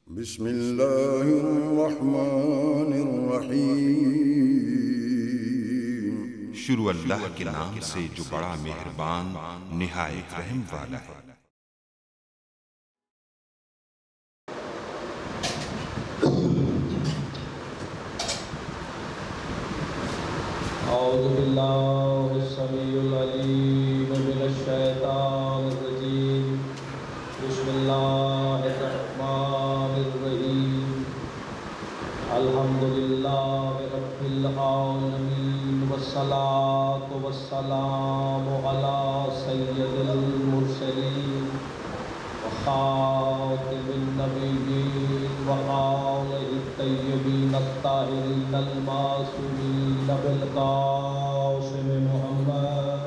بسم اللہ الرحمن الرحیم۔ شروع اللہ کے نام سے جو بڑا مہربان نہایت رحم والا ہے۔ اعوذ باللہ السمیع العلیم من الشیطان الرجیم، بسم اللہ الرحمن الرحیم، الحمدللہ رب العالمین، والصلاة والسلام علی سید المرسلین وخاتم النبیین وآلہ الطیبین الطاہرین المعصومین بالقاسم محمد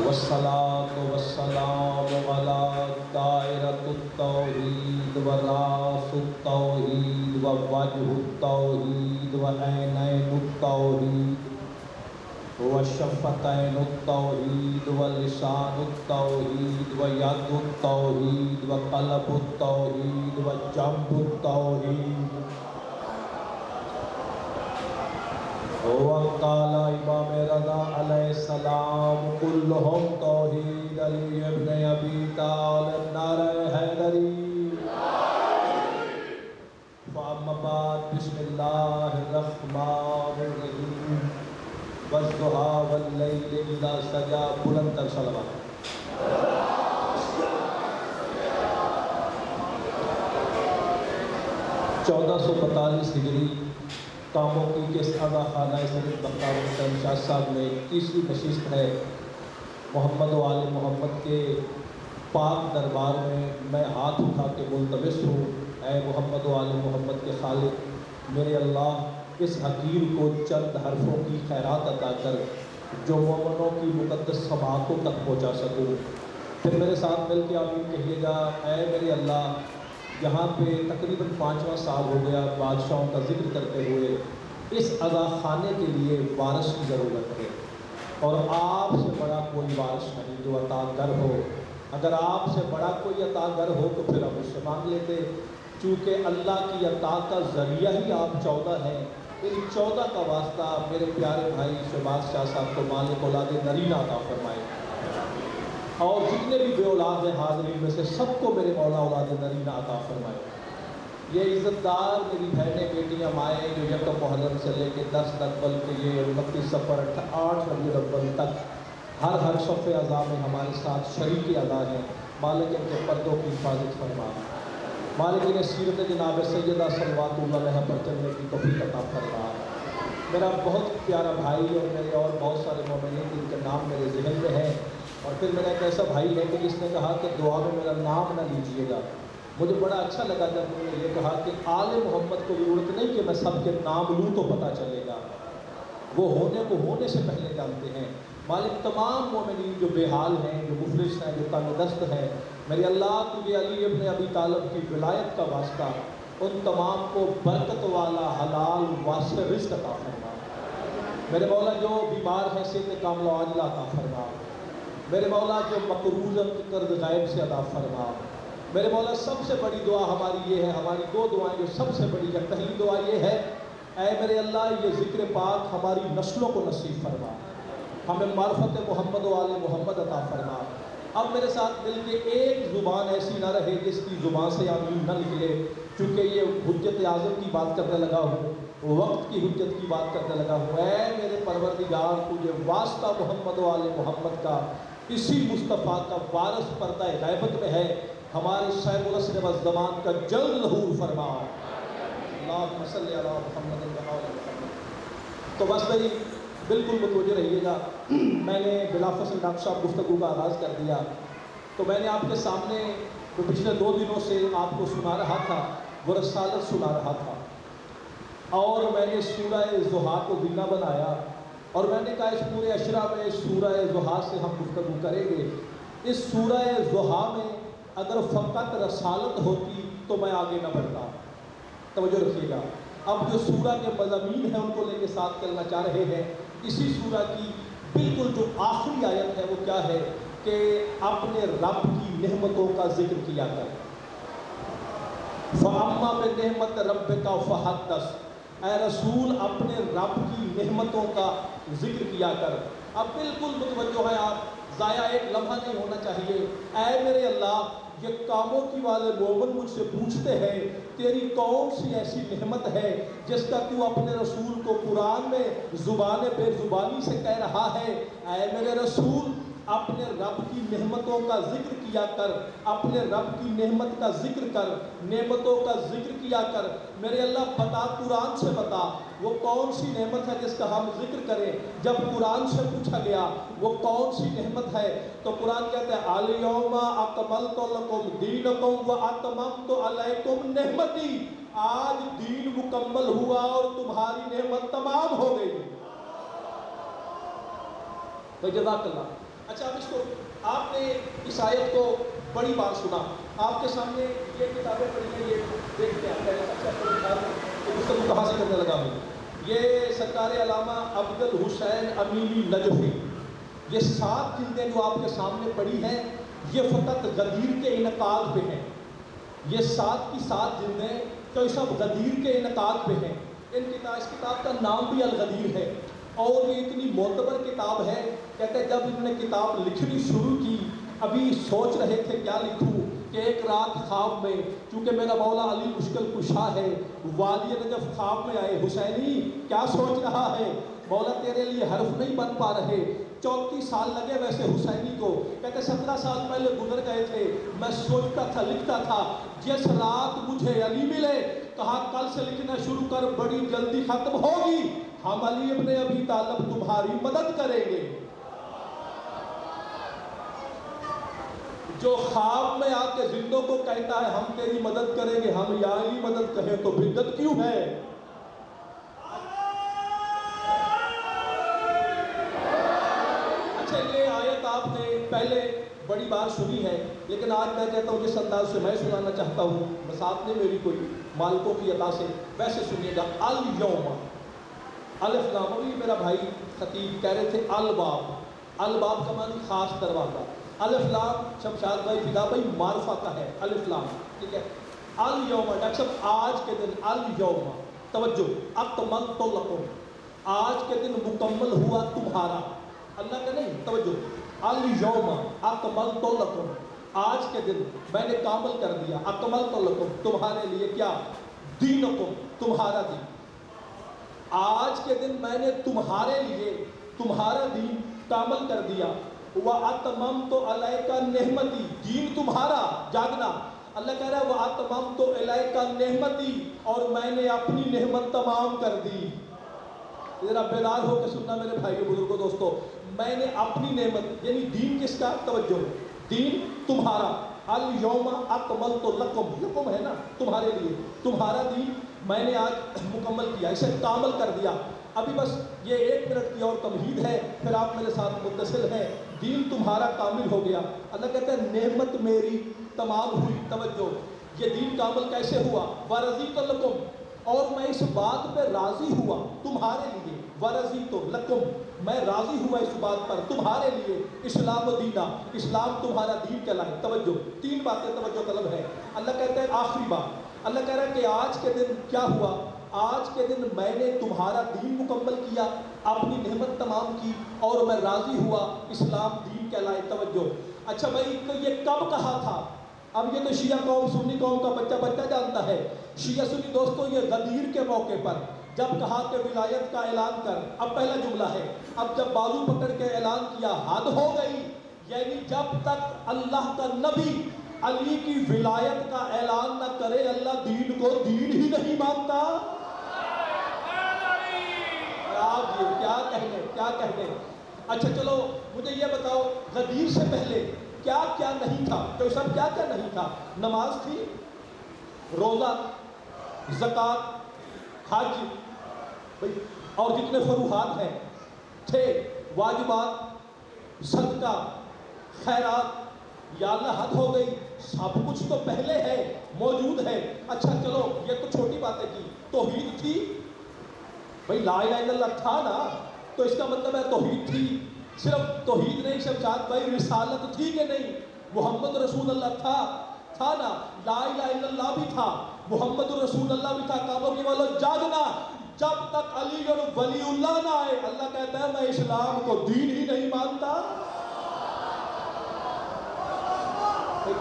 والصلاة والسلام علی دائرۃ التوحید وراس التوحید ووجہ التوحید وعینین التوحید وشفتین التوحید ولسان التوحید وید التوحید وقلب التوحید وجنب التوحید۔ وقال امام رضا علیہ السلام کلہم توحید، علی ابن ابی طالب نعرہ حیدری۔ فاما بعد، بسم اللہ الرحمن الرحیم، والضحیٰ واللیل اذا سجی، بلند تر صلوات۔ 1442 ہجری کاموں کی کس اعضا خانہ سید بختیار حسین شاہ صاحب میں تیسری نشست ہے۔ محمد و آل محمد کے پاک دربار میں میں ہاتھ اٹھا کے ملتمس ہوں، اے محمد و آل محمد کے خالق، میرے اللہ اس حقیر کو چند حرفوں کی خیرات عطا کر جو مومنوں کی مقدس سماعتوں تک پہنچا سکوں۔ پھر میرے ساتھ مل کے آمین کہیے گا، اے میرے اللہ، یہاں پہ تقریباً 5واں سال ہو گیا بادشاہوں کا ذکر کرتے ہوئے، اس عزا خانے کے لیے وارث کی ضرورت ہے، اور آپ سے بڑا کوئی وارث نہیں جو عطا گر ہو۔ اگر آپ سے بڑا کوئی عطا گر ہو تو پھر ہم اس سے مانگ لیتے، چونکہ اللہ کی عطا کا ذریعہ ہی آپ 14 ہیں۔ ان 14 کا واسطہ میرے پیارے بھائی شہباز شاہ صاحب کو مالک اولاد نرینہ عطا فرمائے، اور جتنے بھی بے اولاد ہیں حاضرین میں سے سب کو میرے مولا اولاد نرینہ عطا فرمائے۔ یہ عزت دار میری بہنیں بیٹیاں مائیں جو یکم محرم سے لے کے 10 تک، بلکہ یہ 29 صفر 8 ربیع الاول تک ہر صف اعضاء میں ہمارے ساتھ شریک ادا ہیں، مالک ان کے پردوں کی حفاظت فرما، مالک انہیں سیرت جناب سیدہ صلوات اللہ علیہ پر چلنے کی توفیق عطا فرما۔ میرا بہت پیارا بھائی اور میرے اور بہت سارے مومنین جن کے نام میرے ذہن میں ہیں، اور پھر میرا ایک ایسا بھائی ہے کہ جس نے کہا کہ دعا میں میرا نام نہ لیجئے گا۔ مجھے بڑا اچھا لگا جب انہوں نے یہ کہا کہ آل محمد کو ضرورت نہیں کہ میں سب کے نام لوں تو پتہ چلے گا، وہ ہونے کو ہونے سے پہلے جانتے ہیں۔ مالک تمام مومنین جو بے حال ہیں، جو مفلس ہیں، جو تنگ دست ہیں، میرے اللہ تجھے علی ابن ابی طالب کی ولایت کا واسطہ ان تمام کو برکت والا حلال واسع رزق عطا فرما۔ میرے مولا جو بیمار ہیں صحت کاملہ عاجلہ عطا فرما، میرے مولا جو مقروض قرض غائب سے عطا فرما۔ میرے مولا سب سے بڑی دعا ہماری یہ ہے، ہماری 2 دعائیں جو سب سے بڑی ہے۔ پہلی دعا یہ ہے، اے میرے اللہ یہ ذکر پاک ہماری نسلوں کو نصیب فرما، ہمیں معرفت محمد و آل محمد عطا فرما۔ اب میرے ساتھ مل کے ایک زبان ایسی نہ رہے جس کی زبان سے آمین نہ نکلے، چونکہ یہ حجت اعظم کی بات کرنے لگا ہوں، وقت کی حجت کی بات کرنے لگا ہوں۔ اے میرے پروردگار، تجھے واسطہ محمد و آل محمد کا، اسی مصطفیٰ کا وارث پردہ غیبت میں ہے، ہمارے شیخ الاسر والزمان کا جلد ظہور فرما۔ اللہم صلی علی محمد و آل محمد۔ تو بس بھائی بالکل متوجہ رہیے گا، میں نے بلا فصل ڈاکٹر صاحب گفتگو کا آغاز کر دیا، تو میں نے آپ کے سامنے جو پچھلے 2 دنوں سے آپ کو سنا رہا تھا وہ رسالت سنا رہا تھا، اور میں نے سورہ ضحیٰ کو زندہ بنایا، اور میں نے کہا اس پورے اشرا میں سورہ ضحیٰ سے ہم گفتگو کریں گے۔ اس سورہ ضحیٰ میں اگر فقط رسالت ہوتی تو میں آگے نہ بڑھتا۔ توجہ رکھیے گا، اب جو سورہ کے مضامین ہیں ان کو لے کے ساتھ چلنا چاہ رہے ہیں۔ اسی سورہ کی بالکل جو آخری آیت ہے وہ کیا کیا ہے کہ اپنے رب کی نعمتوں کا ذکر کیا کر. فَأَمَّا بِنِعْمَتِ رَبِّكَ فَحَدِّثْ، اے رسول اپنے رب کی نعمتوں کا ذکر کیا کر. اب بالکل متوجہ ہے آپ، ضائع ایک لمحہ نہیں ہونا چاہیے. اے میرے اللہ، یہ کاموں کی والے مومن مجھ سے پوچھتے ہیں تیری کون سی ایسی نعمت ہے جس کا تو اپنے رسول کو قرآن میں زبان بے زبانی سے کہہ رہا ہے. اے میرے رسول اپنے رب کی نعمتوں کا ذکر کیا کر، اپنے رب کی نعمت کا ذکر کر، نعمتوں کا ذکر کیا کر. میرے اللہ بتا، قرآن سے بتا وہ کون سی نعمت ہے جس کا ہم ذکر کریں. جب قرآن سے پوچھا گیا وہ کون سی نعمت ہے تو قرآن کہتا ہے الیوم اکملت لکم دینکم واتممت علیکم نعمتی، آج دین مکمل ہوا اور تمہاری نعمت تمام ہو گئی. تو جزاک اللہ. اچھا اب اس کو آپ نے اس آیت کو بڑی بار سنا، آپ کے سامنے یہ کتابیں پڑھی ہیں، یہ دیکھتے ہیں پہلے سب سے پہلے گفتگو کہاں سے کرنے لگا میں. یہ سرکار علامہ عبد الحسین امیلی نجفی، یہ 7 جلدیں جو آپ کے سامنے پڑھی ہیں یہ فقط غدیر کے انعقاد پہ ہیں. یہ 7 کی 7 جلدیں تو سب غدیر کے انعقاد پہ ہیں. اس کتاب کا نام بھی الغدیر ہے اور یہ اتنی معتبر کتاب ہے. کہتے ہیں جب انہوں نے کتاب لکھنی شروع کی ابھی سوچ رہے تھے کیا لکھوں کہ ایک رات خواب میں، چونکہ میرا مولا علی مشکل کشا ہے، والی نجف خواب میں آئے، حسینی کیا سوچ رہا ہے، مولا تیرے لیے حرف نہیں بن پا رہے. 34 سال لگے ویسے حسینی کو. کہتے 17 سال پہلے گزر گئے تھے، میں سوچتا تھا لکھتا تھا، جس رات مجھے علی ملے کہا کل سے لکھنا شروع کر، بڑی جلدی ختم ہوگی، ہم علی ابن ابی طالب تمہاری مدد کریں گے. جو خواب میں آ کے زندوں کو کہتا ہے ہم تیری مدد کریں گے، ہم یا علی مدد کہیں تو بدعت کیوں ہے؟ اچھا یہ آیت آپ نے پہلے بڑی بار سنی ہے، لیکن آج میں کہتا ہوں جس انداز سے میں سنانا چاہتا ہوں، بساط نہیں میری کوئی مالکوں کی عطا سے، ویسے سنیے گا. الیوم الف لام، ابھی میرا بھائی خطیب کہہ رہے تھے الباب، الباب کا معنی خاص دروازہ. الف لام شمشاد بھائی فدا بھائی معرفہ کا ہے الف لام، ٹھیک ہے. الیوم ڈاکٹر صاحب آج کے دن، الیوم توجہ، اکملت لکم، آج کے دن مکمل ہوا تمہارا، اللہ کا نہیں، توجہ. الیوم اکملت لکم، آج کے دن میں نے کامل کر دیا، اکملت لکم تمہارے لیے کیا، دینکم تمہارا دین. آج کے دن میں نے تمہارے لیے تمہارا دین کامل کر دیا. وَأَتْمَمْتُ عَلَيْكَ نِعْمَتِي، دین تمہارا جاگنا. اللہ کہہ رہا ہے وَأَتْمَمْتُ عَلَيْكَ نِعْمَتِي، اور میں نے اپنی نعمت تمام کر دی. ذرا بیدار ہو کے سننا میرے بھائیو بزرگوں دوستو، میں نے اپنی نعمت یعنی دین کس کا، توجہ، دین تمہارا. الیوم اکملت لکم، لکم ہے نا تمہارے لیے، تمہارا دین میں نے آج مکمل کیا، اسے کامل کر دیا. ابھی بس یہ 1 منٹ کی اور تمہید ہے، پھر آپ میرے ساتھ متصل ہیں. دین تمہارا کامل ہو گیا. اللہ کہتا ہے نعمت میری تمام ہوئی. توجہ، یہ دین کامل کیسے ہوا؟ وَرَضِیتُ لَکُمْ، اور میں اس بات پہ راضی ہوا تمہارے لیے. وَرَضِیتُ لَکُمْ، میں راضی ہوا اس بات پر تمہارے لیے. اسلام و دینا، اسلام تمہارا دین کہلائے. توجہ، 3 باتیں توجہ طلب ہے. اللہ کہتا ہے آخری بات، اللہ کہہ رہا ہے کہ آج کے دن کیا ہوا، آج کے دن میں نے تمہارا دین مکمل کیا، اپنی نعمت تمام کی اور میں راضی ہوا، اسلام دین کہلائے. توجہ. اچھا بھائی تو یہ کب کہا تھا؟ اب یہ تو شیعہ قوم سنی قوم کا بچہ بچہ جانتا ہے. شیعہ سنی دوستو یہ غدیر کے موقع پر جب کہا کہ ولایت کا اعلان کر، اب پہلا جملہ ہے، اب جب بازو پکڑ کے اعلان کیا حد ہو گئی. یعنی جب تک اللہ کا نبی علی کی ولایت کا اعلان نہ کرے اللہ دین کو دین ہی نہیں مانتا. آپ یہ کیا کہنے. اچھا چلو مجھے یہ بتاؤ غدیر سے پہلے کیا کیا نہیں تھا؟ تو سب کیا کیا نہیں تھا؟ نماز تھی، روزہ، زکوٰۃ، حج اور جتنے فروحات ہیں تھے، واجبات، صدقہ، خیرات. یا اللہ حد ہو گئی، سب کچھ تو پہلے ہے، موجود ہے. اچھا چلو یہ تو چھوٹی باتیں کی. توحید تھی بھائی، لا الہ الا اللہ تھا نا، تو اس کا مطلب ہے توحید تھی. صرف توحید نہیں شمشاد بھائی، رسالت تھی کہ نہیں؟ محمد رسول اللہ تھا نا، لا الہ الا اللہ بھی تھا، محمد رسول اللہ بھی تھا۔ کعبوں کی والوں جاگنا، جب تک علی اور ولی اللہ نہ آئے، اللہ کہتا ہے میں اسلام کو دین ہی نہیں مانتا۔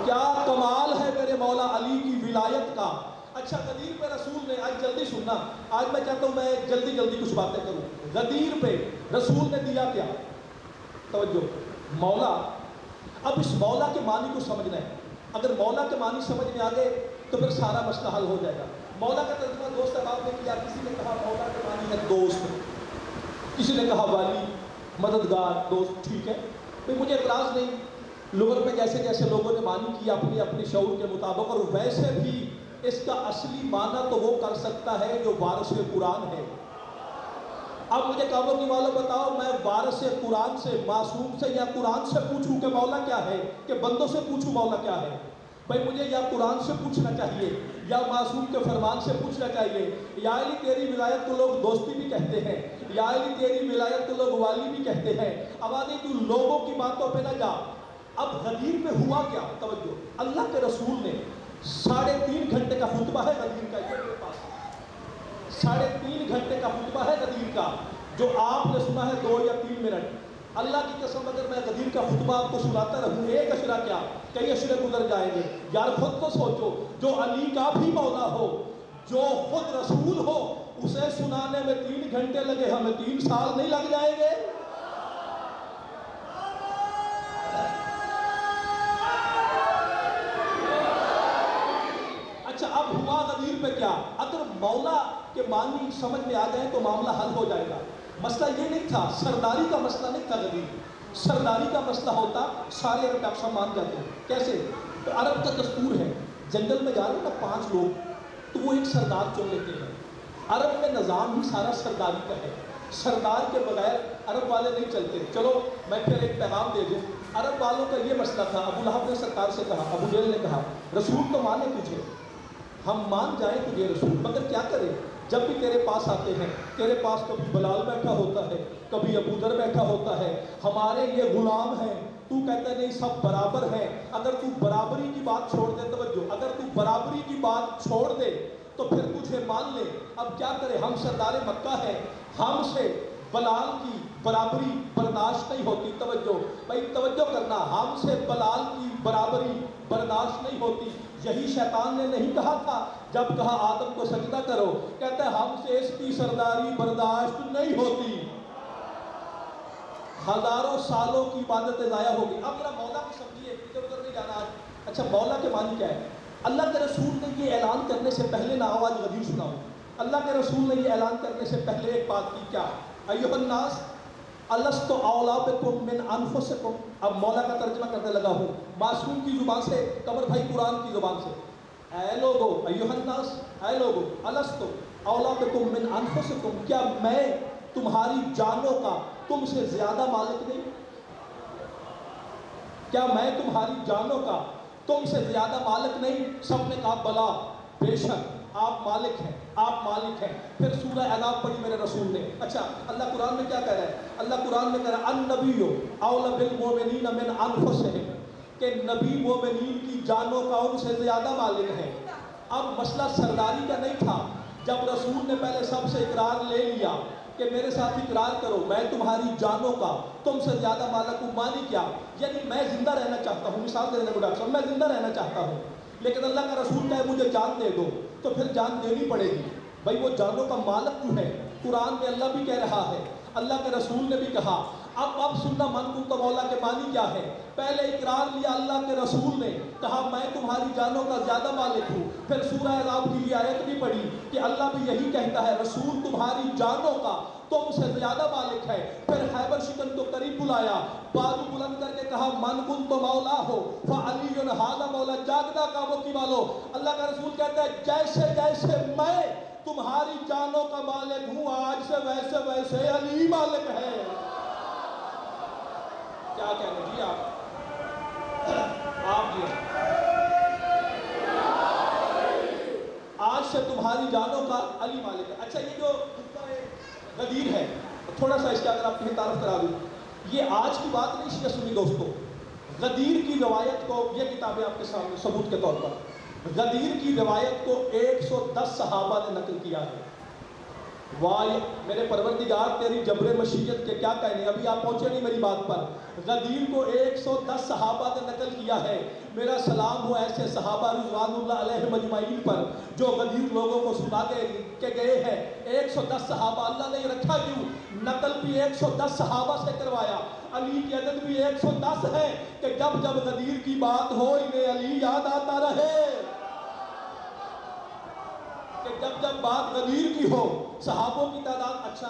کیا کمال ہے میرے مولا علی کی ولایت کا۔ اچھا غدیر پہ رسول نے، آج جلدی سننا، آج میں چاہتا ہوں میں جلدی کچھ باتیں کروں۔ غدیر پہ رسول نے دیا کیا؟ توجہ، مولا۔ اب اس مولا کے معنی کو سمجھنا ہے۔ اگر مولا کے معنی سمجھ میں آ گئے تو پھر سارا مسئلہ حل ہو جائے گا۔ مولا کا ترجمہ دوست احباب نے کیا، کسی نے کہا مولا کے معنی ہے دوست، کسی نے کہا والی، مددگار، دوست، ٹھیک ہے بھئی مجھے اعتراض نہیں۔ لغت میں جیسے جیسے لوگوں نے معنی کیا اپنے اپنے شعور کے مطابق، اور ویسے بھی اس کا اصلی معنی تو وہ کر سکتا ہے جو وارث قرآن ہے۔ اب مجھے کعبوں کی والوں بتاؤ، میں وارث قرآن سے، معصوم سے، یا قرآن سے پوچھوں کہ مولا کیا ہے، کہ بندوں سے پوچھوں مولا کیا ہے؟ بھائی مجھے یا قرآن سے پوچھنا چاہیے یا معصوم کے فرمان سے پوچھنا چاہیے۔ یا علی تیری ولایت کو لوگ دوستی بھی کہتے ہیں، یا علی تیری ولایت کو لوگ والی بھی کہتے ہیں۔ اب آگے تو لوگوں کی باتوں پہ نہ جا۔ اب غدیر میں ہوا کیا؟ توجہ، اللہ کے رسول نے 3.5 گھنٹے کا خطبہ ہے غدیر کا، یہ میرے پاس 3.5 گھنٹے کا خطبہ ہے غدیر کا، جو آپ نے سنا ہے 2 یا 3 منٹ۔ اللہ کی قسم اگر میں غدیر کا خطبہ آپ کو سناتا رہوں، ایک اشرہ کیا کئی اشرے گزر جائیں گے۔ یار خود تو سوچو، جو علی کا بھی مولا ہو، جو خود رسول ہو، اسے سنانے میں 3 گھنٹے لگے، ہمیں 3 سال نہیں لگ جائیں گے؟ اچھا اب ہوا غدیر پہ کیا؟ اگر مولا کے معنی سمجھ میں آ جائیں تو معاملہ حل ہو جائے گا۔ مسئلہ یہ نہیں تھا، سرداری کا مسئلہ نہیں تھا غدیر۔ سرداری کا مسئلہ ہوتا سارے عرب ڈاکٹر صاحب مان جاتے ہیں۔ کیسے؟ تو عرب کا دستور ہے، جنگل میں جا رہے ہیں نا 5 لوگ، تو وہ ایک سردار چن لیتے ہیں۔ عرب میں نظام ہی سارا سرداری کا ہے، سردار کے بغیر عرب والے نہیں چلتے۔ چلو میں پھر ایک پیغام دے دوں، عرب والوں کا یہ مسئلہ تھا۔ ابو لہب نے سرکار سے کہا، ابو جہل نے کہا رسول تو مانے تجھے، ہم مان جائیں تجھے رسول، مگر کیا کریں؟ جب بھی تیرے پاس آتے ہیں، تیرے پاس کبھی بلال بیٹھا ہوتا ہے، کبھی ابو ذر بیٹھا ہوتا ہے، ہمارے یہ غلام ہیں، تو کہتا ہے نہیں سب برابر ہیں۔ اگر تو برابری کی بات چھوڑ دے، توجہ، اگر تو برابری کی بات چھوڑ دے تو پھر تجھے مان لے۔ اب کیا کرے؟ ہم سردار مکہ ہیں، ہم سے بلال کی برابری برداشت نہیں ہوتی۔ توجہ بھائی توجہ کرنا، ہم سے بلال کی برابری برداشت نہیں ہوتی۔ یہی شیطان نے نہیں کہا تھا جب کہا آدم کو سجدہ کرو، کہتا ہے ہم سے اس کی سرداری برداشت نہیں ہوتی۔ ہزاروں سالوں کی عبادتیں ضائع ہوگی۔ اب میرا مولا کو سمجھیے، ادھر ادھر نہیں جانا آج۔ اچھا مولا کے معنی کیا ہے؟ اللہ کے رسول نے یہ اعلان کرنے سے پہلے، نہ آواز غدیر سناؤں، اللہ کے رسول نے یہ اعلان کرنے سے پہلے ایک بات کی، کیا؟ ایھا الناس الست اولیٰ بکم من انفسکم۔ اب مولا کا ترجمہ کرنے لگا ہوں معصوم کی زبان سے، قمر بھائی قرآن کی زبان سے۔ اے لوگو، ایھا الناس، اے لوگو، الست اولیٰ بکم من انفسکم، کیا میں تمہاری جانوں کا تم سے زیادہ مالک نہیں؟ کیا میں تمہاری جانوں کا تم سے زیادہ مالک نہیں؟ سب نے کہا بلا، بے شک آپ مالک ہیں، آپ مالک ہیں۔ پھر سورہ اعراف پڑھی میرے رسول نے۔ اچھا اللہ قرآن میں کیا کہہ رہا ہے؟ اللہ قرآن میں کہہ رہا ہے النبی اولیٰ بالمؤمنین من انفسہم، کہ نبی مومنین کی جانوں کا ان سے زیادہ مالک ہے۔ اب مسئلہ سرداری کا نہیں تھا۔ جب رسول نے پہلے سب سے اقرار لے لیا کہ میرے ساتھ اقرار کرو میں تمہاری جانوں کا تم سے زیادہ مالک ہوں، مانی کیا؟ یعنی میں زندہ رہنا چاہتا ہوں، مثال دے دینے کو ڈاکٹر صاحب، میں زندہ رہنا چاہتا ہوں، لیکن اللہ کا رسول کہے مجھے جان دے دو، تو پھر جان دینی پڑے گی۔ بھائی وہ جانوں کا مالک تو ہے، قرآن میں اللہ بھی کہہ رہا ہے، اللہ کے رسول نے بھی کہا۔ اب سننا من کنت مولا کے معنی کیا ہے؟ پہلے اقرار لیا اللہ کے رسول نے، کہا میں تمہاری جانوں کا زیادہ مالک ہوں۔ پھر سورہ اعراف کی یہ آیت بھی پڑھی کہ اللہ بھی یہی کہتا ہے رسول تمہاری جانوں کا تم سے زیادہ مالک ہے۔ پھر خیبر شکن کو قریب بلایا، بازو بلند کر کے کہا من کنت مولا ہو فعلی ھذا مولا، جاگنا کعبوں کی والو۔ اللہ کا رسول کہتا ہے جیسے جیسے میں تمہاری جانوں کا مالک ہوں، آج سے ویسے ویسے علی مالک ہے۔ کیا کہنے جی آپ جی آج سے تمہاری جانوں کا علی مالک ہے۔ اچھا یہ جو غدیر ہے، تھوڑا سا اس کا اگر آپ کی تعارف کرا دوں، یہ آج کی بات نہیں شیعہ سنی دوستوں، غدیر کی روایت کو، یہ کتابیں آپ کے سامنے ثبوت کے طور پر، غدیر کی روایت کو 110 صحابہ نے نقل کیا ہے۔ واہ میرے پروردگار تیری جبر مشیت کے کیا کہنے، ابھی آپ پہنچے نہیں میری بات پر۔ غدیر کو 110 صحابہ نے نقل کیا ہے۔ میرا سلام ہو ایسے صحابہ رضوان اللہ علیہ مجمعین پر جو غدیر لوگوں کو سنا کے گئے ہیں۔ 110 صحابہ، اللہ نے یہ رکھا کیوں؟ نقل بھی 110 صحابہ سے کروایا۔ علی کی عدد بھی 110 ہے کہ جب جب غدیر کی بات ہو انہیں علی یاد آتا رہے، کہ جب جب بات غدیر کی ہو۔ صحابوں کی تعداد، اچھا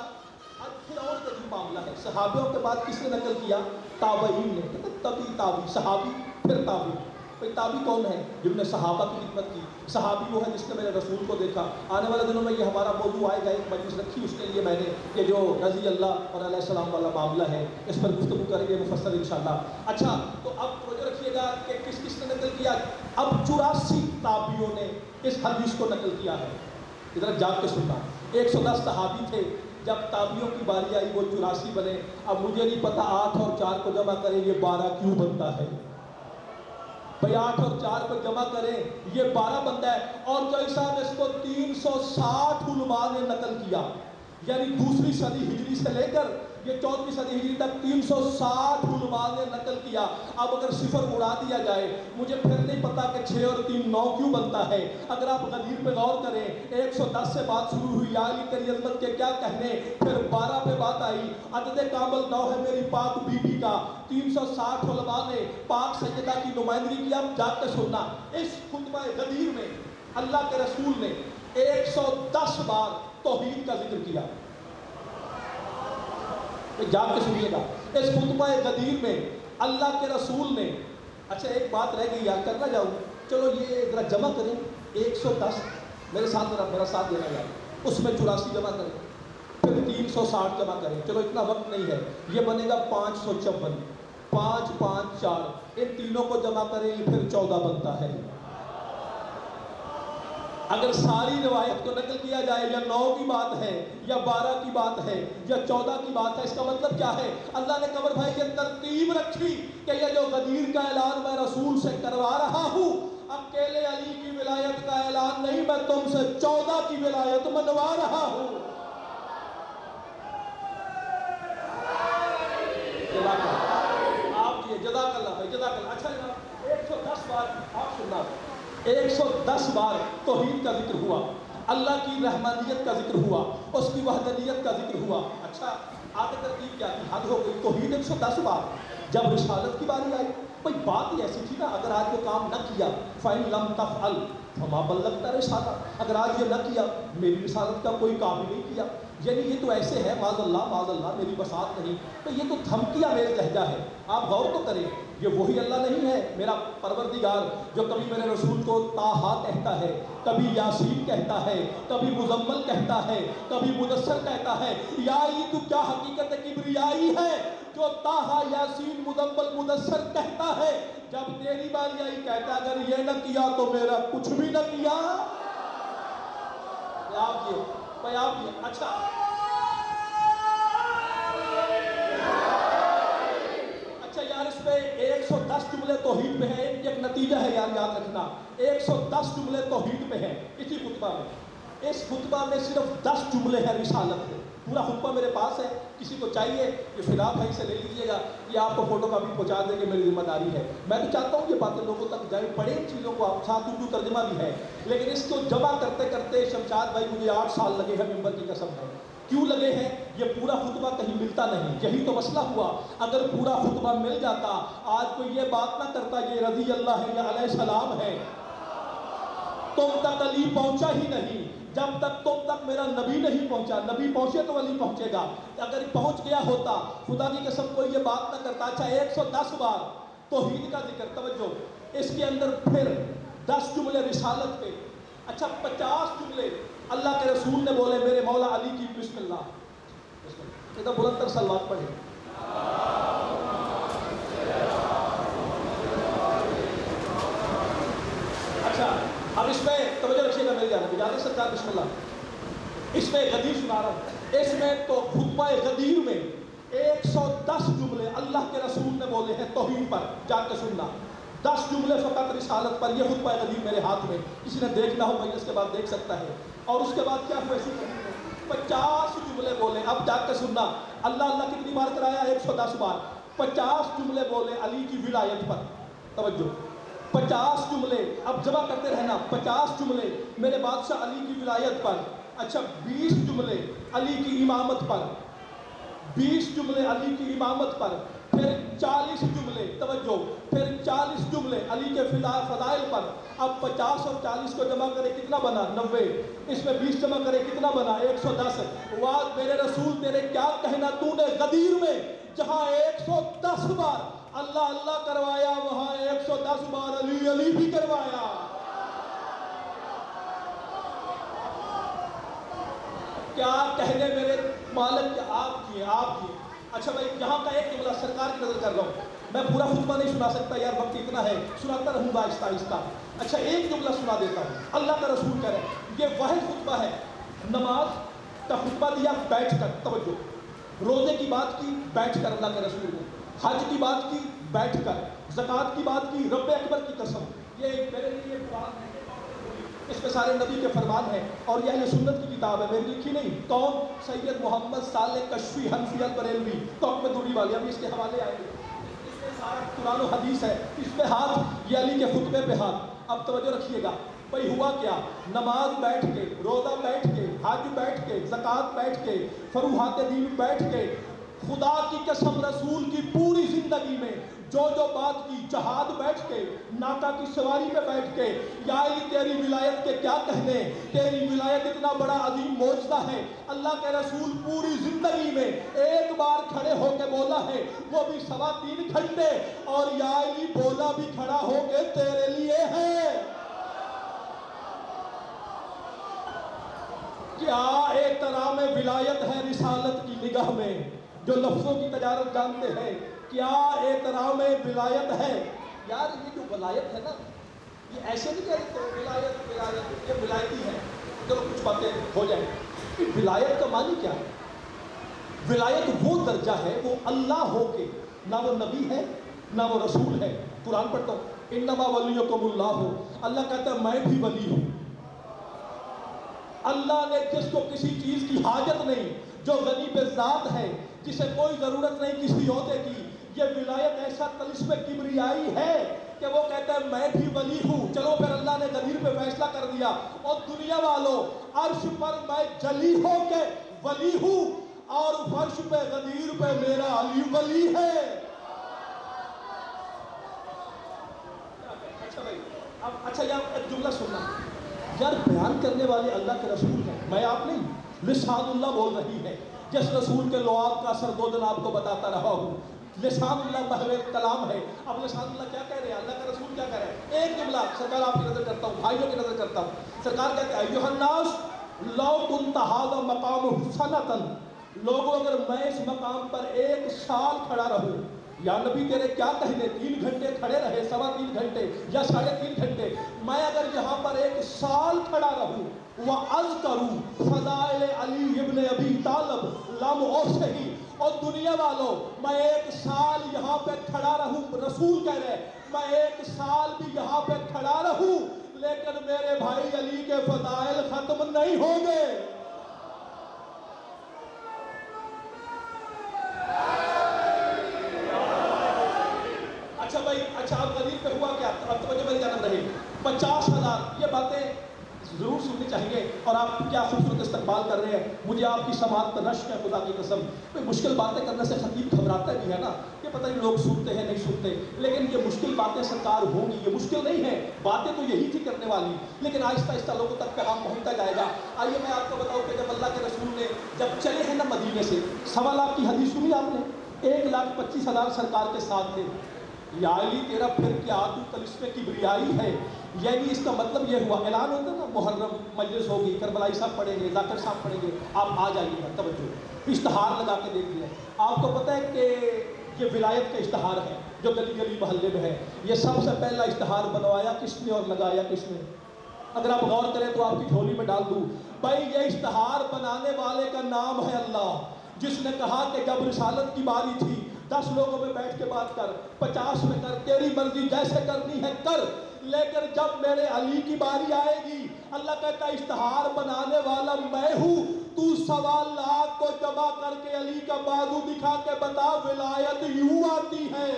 اب پھر اور عجیب معاملہ ہے، صحابوں کے بعد کس نے نقل کیا؟ تابعین نے، کہتے تبی تابعی، صحابی پھر تابعی۔ بھئی تابعی کون ہے؟ جنہوں نے صحابہ کی خدمت کی۔ صحابی وہ ہے جس نے میرے رسول کو دیکھا۔ آنے والے دنوں میں یہ ہمارا موضوع آئے گا، ایک مجلس رکھی اس کے لیے میں نے، کہ جو رضی اللہ اور علیہ السلام والا معاملہ ہے، اس پر گفتگو کریں گے مفصل انشاءاللہ۔ اچھا تو اب توجہ رکھیے گا کہ کس کس نے نقل کیا۔ اب 84 تابعیوں نے اس حدیث کو نقل کیا ہے۔ ادھر جاگ کے سننا، 110 صحابی تھے، جب تابعیوں کی باری آئی وہ 84 بنے۔ اب مجھے نہیں پتا 8 اور 4 کو جمع کریں یہ 12 کیوں بنتا ہے؟ بھئی 8 اور 4 کو جمع کریں یہ 12 بنتا ہے۔ اور جو صاحب اس کو 360 علماء نے نقل کیا، یعنی دوسری صدی ہجری سے لے کر یہ 4ویں صدی ہجری تک 360 علماء نے نقل کیا۔ اب اگر صفر اڑا دیا جائے، مجھے پھر نہیں پتا کہ 6 اور 3 9 کیوں بنتا ہے۔ اگر آپ غدیر پہ غور کریں، 110 سے بات شروع ہوئی، یا علی تیری عظمت کے کیا کہنے، پھر 12 پہ بات آئی، عدد کامل 9 ہے میری پاک بی بی کا، 360 علماء نے پاک سیدہ کی نمائندگی کی۔ اب جا کے سننا، اس خطبہ غدیر میں اللہ کے رسول نے 110 بار توحید کا ذکر کیا۔ جاگ کے سنیے گا، اس خطبہ غدیر میں اللہ کے رسول نے، اچھا ایک بات رہ گئی یاد کرنا جاؤں، چلو یہ ذرا جمع کریں، 110 میرے ساتھ ذرا میرا ساتھ دینا جائے، اس میں 84 جمع کریں، پھر 360 جمع کریں، چلو اتنا وقت نہیں ہے، یہ بنے گا 554، 5 5 4، ان تینوں کو جمع کریں پھر 14 بنتا ہے۔ اگر ساری روایت کو نقل کیا جائے، یا 9 کی بات ہے، یا 12 کی بات ہے، یا 14 کی بات ہے، اس کا مطلب کیا ہے؟ اللہ نے قمر بھائی یہ ترتیب رکھی کہ یہ جو غدیر کا اعلان میں رسول سے کروا رہا ہوں، اکیلے علی کی ولایت کا اعلان نہیں، میں تم سے 14 کی ولایت منوا رہا ہوں۔ آپ یہ جزاک اللہ بھائی، جزاک اللہ۔ اچھا جناب 110 بار آپ سننا، 110 بار توحید کا ذکر ہوا، اللہ کی رحمانیت کا ذکر ہوا، اس کی وحدانیت کا ذکر ہوا۔ اچھا آگے ترتیب کیا کی؟ حد ہو گئی، توحید 110 بار۔ جب رسالت کی باری آئی، بھئی بات ہی ایسی تھی نا، اگر آج وہ کام نہ کیا فَإِن لَمْ تَفْعَلْ فَمَا بَلَّغْتَ رِسَالَتَهُ، اگر آج یہ نہ کیا میری رسالت کا کوئی کام ہی نہیں کیا۔ یعنی یہ تو ایسے ہے، معاذ اللہ میری بساط نہیں، تو یہ تو دھمکیاں میرے لہجہ ہے۔ آپ غور تو کریں، یہ وہی اللہ نہیں ہے میرا پروردگار جو کبھی میرے رسول کو طٰہٰ کہتا ہے، کبھی یاسین کہتا ہے، کبھی مزمل کہتا ہے، کبھی مدثر کہتا ہے۔ یا علی تو کیا حقیقت کبریائی ہے جو طٰہٰ یاسین مزمل مدثر کہتا ہے، جب تیری باری آئی کہتا اگر یہ نہ کیا تو میرا کچھ بھی نہ کیا۔ آپ یہ اچھا یار اس پہ 110 جملے توحید پہ ہیں، ایک نتیجہ ہے یار یاد رکھنا، 110 جملے توحید پہ ہیں اسی خطبہ میں۔ اس خطبہ میں صرف 10 جملے ہیں رسالت پہ۔ پورا خطبہ میرے پاس ہے، کسی کو چاہیے یہ فدا بھائی سے لے لیجئے گا، یہ آپ کو فوٹو کاپی پہنچا دیں گے، میری ذمہ داری ہے۔ میں تو چاہتا ہوں یہ باتیں لوگوں تک جائیں، پڑھیں ان چیزوں کو، آپ ساتھ اردو ترجمہ بھی ہے، لیکن اس کو جمع کرتے کرتے شمشاد بھائی مجھے 8 سال لگے ہیں، ممبر کی قسم ہے۔ کیوں لگے ہیں؟ یہ پورا خطبہ کہیں ملتا نہیں، یہی تو مسئلہ ہوا۔ اگر پورا خطبہ مل جاتا، آج کوئی یہ بات نہ کرتا یہ رضی اللہ ہے یا علیہ السلام ہے۔ تم تک علی پہنچا ہی نہیں، جب تک تم تک میرا نبی نہیں پہنچا، نبی پہنچے تو علی پہنچے گا۔ اگر پہنچ گیا ہوتا خدا کی قسم کوئی یہ بات نہ کرتا۔ اچھا 110 بار توحید کا ذکر، توجہ، اس کے اندر پھر 10 جملے رسالت پہ، اچھا 50 جملے اللہ کے رسول نے بولے میرے مولا علی کی بسم اللہ۔ ادھر بلند تر صلوات پڑھیں۔ اچھا اب اس میں توجہ رکھیے گا میری جانب، اجازت سرکار بسم اللہ۔ اس میں غدیر سنا رہا ہوں، اس میں تو خطبہ غدیر میں 100 110 جملے اللہ کے رسول نے بولے ہیں توحید پر، جا کے سننا، 10 جملے فقط رسالت پر۔ یہ خطبہ غدیر میرے ہاتھ میں، کسی نے دیکھنا ہو مجلس کے بعد دیکھ سکتا ہے۔ اور اس کے بعد کیا ہوا، اسی 50 جملے بولے، اب جا کے سننا، اللہ اللہ کتنی بار کرایا، 110 بار۔ 50 جملے بولے علی کی ولایت پر، توجہ، 50 جملے، اب جمع کرتے رہنا، 50 جملے میرے بادشاہ علی کی ولایت پر، اچھا 20 جملے علی کی امامت پر، 20 جملے علی کی امامت پر، پھر 40 جملے، توجہ، پھر 40 جملے علی کے فضائل پر۔ اب 50 اور 40 کو جمع کرے کتنا بنا، 90، اس میں 20 جمع کرے کتنا بنا، 110۔ واد میرے رسول تیرے کیا کہنا، تو نے غدیر میں جہاں 110 بار اللہ اللہ کروایا، وہاں 110 بار علی علی بھی کروایا۔ کیا کہنے میرے مالک کہ آپ کیے، آپ کیے۔ اچھا بھائی یہاں کا ایک جملہ سرکار کی نظر کر رہا ہوں، میں پورا خطبہ نہیں سنا سکتا یار، وقت اتنا ہے، سناتا رہوں گا آہستہ آہستہ۔ اچھا ایک جملہ سنا دیتا ہوں، اللہ کا رسول کہہ رہے ہیں، یہ واحد خطبہ ہے، نماز کا خطبہ دیا بیٹھ کر، توجہ، روزے کی بات کی بیٹھ کر اللہ کے رسول نے، حج کی بات کی بیٹھ کر، زکوٰۃ کی بات کی، رب اکبر کی قسم، یہ میرے لیے قرآن ہے، اس میں سارے نبی کے فرمان ہیں، اور یہ اہل سنت کی کتاب ہے، میری لکھی نہیں، کون، سید محمد صالح کشفی حنفی البریلوی، تحفۃ الدوری والی، ابھی اس کے حوالے آئیں گے، اس میں سارا قرآن و حدیث ہے، اس پہ ہاتھ، یہ علی کے خطبے پہ ہاتھ۔ اب توجہ رکھیے گا، بھئی ہوا کیا، نماز بیٹھ کے، روزہ بیٹھ کے، حج بیٹھ کے، زکوٰۃ بیٹھ کے، فروحات دین بیٹھ کے، خدا کی قسم رسول کی پوری زندگی میں جو جو بات کی، جہاد بیٹھ کے، ناکا کی سواری پہ بیٹھ کے، یا علی تیری ولایت کے کیا کہنے، تیری ولایت اتنا بڑا عظیم معجزہ ہے، اللہ کے رسول پوری زندگی میں ایک بار کھڑے ہو کے بولا ہے، وہ بھی 3.25 گھنٹے، اور یا علی بولا بھی کھڑا ہو کے تیرے لیے ہے۔ کیا احترام ولایت ہے رسالت کی نگاہ میں، جو لفظوں کی تجارت جانتے ہیں، کیا احترام ولایت ہے؟ یار یہ جو ولایت ہے نا، یہ ایسے نہیں کہتے ولایت ولایت، یہ ولایتی ہے، چلو کچھ باتیں ہو جائیں، ولایت کا معنی کیا ہے؟ ولایت وہ درجہ ہے، وہ اللہ ہو کے، نہ وہ نبی ہے نہ وہ رسول ہے۔ قرآن پڑھتا ہوں، انما ولیکم اللہ، اللہ کہتا ہے میں بھی ولی ہوں۔ اللہ نے جس کو کسی چیز کی حاجت نہیں، جو غنی بے ذات ہے، جسے کوئی ضرورت نہیں کسی عہدے کی، یہ ولایت ایسا طلسم کبریائی ہے کہ وہ کہتا ہے میں بھی ولی ہوں۔ چلو پھر اللہ نے غدیر پہ فیصلہ کر دیا، اور دنیا والوں عرش پر میں جلی ہو کے ولی ہوں، اور فرش پہ غدیر پہ میرا علی ولی ہے۔ اچھا بھائی، اب اچھا یار ایک جملہ سننا، یار بیان کرنے والے اللہ کے رسول ہیں، میں آپ نہیں، لسان اللہ بول رہی ہے، جس رسول کے لعاب کا اثر 2 دن آپ کو بتاتا رہا ہوں، لسان اللہ محو کلام ہے۔ اب لسان اللہ کیا کہہ رہے ہیں، اللہ کا رسول کیا کہہ رہے ہیں؟ ایک جملہ سرکار آپ کی نظر کرتا ہوں، بھائیوں کی نظر کرتا ہوں، سرکار کہتے ہیں ایھا الناس لو کنت ھذا مقام سنۃ، لوگوں اگر میں اس مقام پر 1 سال کھڑا رہوں، یا نبی تیرے کیا کہنے، 3 گھنٹے کھڑے رہے، 3.25 گھنٹے یا 3.5 گھنٹے، میں اگر یہاں پر 1 سال کھڑا رہوں، وَأَذْكَرُ فَضَائِلَ عَلِيِّ بْنِ أَبِي طَالِبٍ لَمْ أُحْصِیہا، اور دنیا والوں میں 1 سال یہاں پہ کھڑا رہوں، رسول کہہ رہے میں 1 سال بھی یہاں پہ کھڑا رہوں، لیکن میرے بھائی علی کے فضائل ختم نہیں ہوں گے۔ اچھا بھائی، اچھا اب غدیر پہ ہوا کیا، اب توجہ میری جانب رہے، 50,000، یہ باتیں ضرور سننی چاہیے، اور آپ کیا خوبصورت استقبال کر رہے ہیں، مجھے آپ کی سماعت پر نشک ہے، خدا کی قسم، کوئی مشکل باتیں کرنے سے خطیب گھبراتا بھی ہے نا، یہ پتہ نہیں لوگ سنتے ہیں نہیں سنتے، لیکن یہ مشکل باتیں سرکار ہوں گی، یہ مشکل نہیں ہے، باتیں تو یہی تھی کرنے والی، لیکن آہستہ آہستہ لوگوں تک پیغام پہنچتا جائے گا۔ آئیے میں آپ کو بتاؤں کہ جب اللہ کے رسول نے جب چلے ہیں نا مدینے سے، 1.25 لاکھ کی حدیث سنی آپ نے، 1,25,000 سرکار کے ساتھ تھے، یا علی تیرا پھر کیا تو طلسم کبریائی ہے، یعنی اس کا مطلب یہ ہوا، اعلان ہوتا ہے نا محرم مجلس ہوگی، کربلائی صاحب پڑھیں گے، ذاکر صاحب پڑھیں گے، آپ آ جائیے گا، توجہ، اشتہار لگا کے دیکھ لیا، آپ کو پتہ ہے کہ یہ ولایت کا اشتہار ہے جو گلی گلی محلے میں ہے، یہ سب سے پہلا اشتہار بنوایا کس نے اور لگایا کس نے؟ اگر آپ غور کریں تو آپ کی جھولی میں ڈال دوں، بھائی یہ اشتہار بنانے والے کا نام ہے اللہ، جس نے کہا کہ جب رسالت کی باری تھی 10 لوگوں میں بیٹھ کے بات کر، 50 میں کر، تیری مرضی جیسے کرنی ہے کر، لیکن جب میرے علی کی باری آئے گی اللہ کہتا ہے اشتہار بنانے والا میں ہوں، تو 1.25 لاکھ کو جمع کر کے علی کا بازو دکھا کے بتا ولایت یوں آتی ہے۔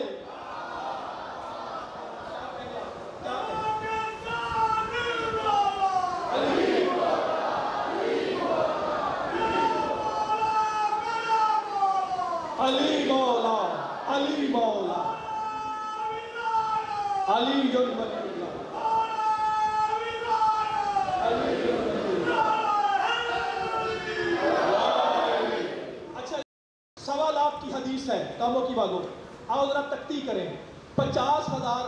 علی مولا، علی مولا، علی ولی اللہ، علی ولی اللہ۔ اچھا 1.25 لاکھ کی حدیث ہے کاموں کی باتوں، آؤ ذرا تکتی کریں۔ 50,000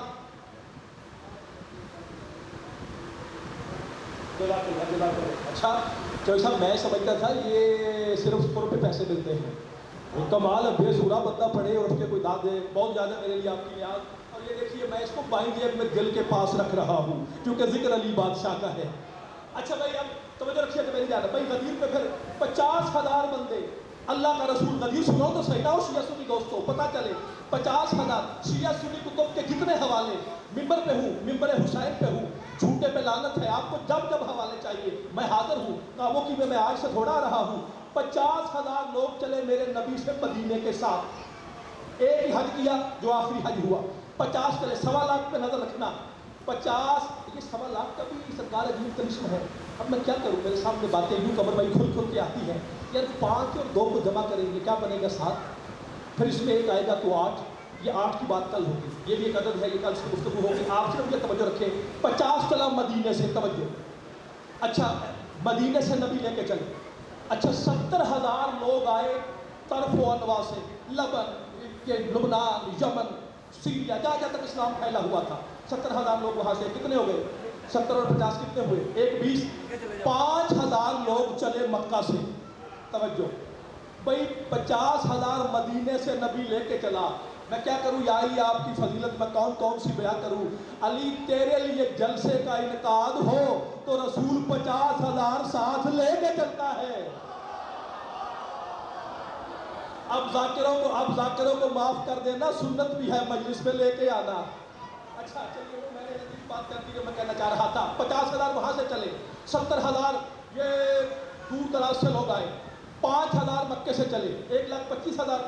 اچھا چوہدری صاحب میں سمجھتا تھا یہ صرف پر پہ پیسے ملتے ہیں، کمال ہے بے سورا بندہ پڑھے اور اس کے کوئی داد دے، بہت زیادہ میرے لیے آپ کی نیاز۔ اور یہ دیکھیے میں اس کو بائیں جیب میں دل کے پاس رکھ رہا ہوں کیونکہ ذکر علی بادشاہ کا ہے۔ اچھا بھائی اب توجہ رکھیے کہ میری جانا بھائی غدیر پہ پھر 50,000 بندے، اللہ کا رسول غدیر سنو تو صحیح نہ ہو شیعہ سنی دوستو پتہ چلے 50,000 شیعہ سنی کتب کے کتنے حوالے، ممبر پہ ہوں، ممبر حسین پہ ہوں، جھوٹے پہ لعنت ہے، آپ کو جب جب حوالے چاہیے میں حاضر ہوں، کاموں کی میں آج سے تھوڑا رہا ہوں۔ 50,000 لوگ چلے میرے نبی سے مدینے کے ساتھ، ایک ہی حج کیا جو آخری حج ہوا، 50 چلے، 1.25 لاکھ پہ نظر رکھنا، 50 یہ 1.25 لاکھ کا بھی سرکار عجیب کرشم ہے۔ اب میں کیا کروں، میرے سامنے باتیں یوں قمر بھائی کھل کھل کے آتی ہیں، یار 5 اور 2 کو جمع کریں گے کیا بنے گا 7، پھر اس میں ایک آئے گا تو 8، یہ 8 کی بات کل ہوگی، یہ بھی ایک عدد ہے، یہ کل سے گفتگو ہوگی، آپ صرف یہ توجہ رکھیں۔ 50 چلا مدینے سے، توجہ، اچھا مدینے سے نبی لے کے چلے، اچھا 70,000 لوگ آئے طرف و انواع سے، لبنان، یمن، سیریا، جہاں جہاں تک اسلام پھیلا ہوا تھا، 70,000 لوگ وہاں سے، کتنے ہو گئے 70 اور 50 کتنے ہوئے، 1 20، 5,000 لوگ چلے مکہ سے، توجہ بھئی 50,000 مدینے سے نبی لے کے چلا، میں کیا کروں یا علی آپ کی فضیلت میں کون کون سی بیان کروں، علی تیرے لیے جلسے کا انعقاد ہو تو رسول 50,000 ساتھ لے کے چلتا ہے۔ اب ذاکروں کو معاف کر دینا، سنت بھی ہے مجلس میں لے کے آنا۔ اچھا چلیے وہ میں نے عزیز بات کر دی جو میں کہنا چاہ رہا تھا، 50,000 وہاں سے چلے، 70,000 یہ دور دراز سے لوگ آئے، 5,000 مکے سے چلے، 1,25,000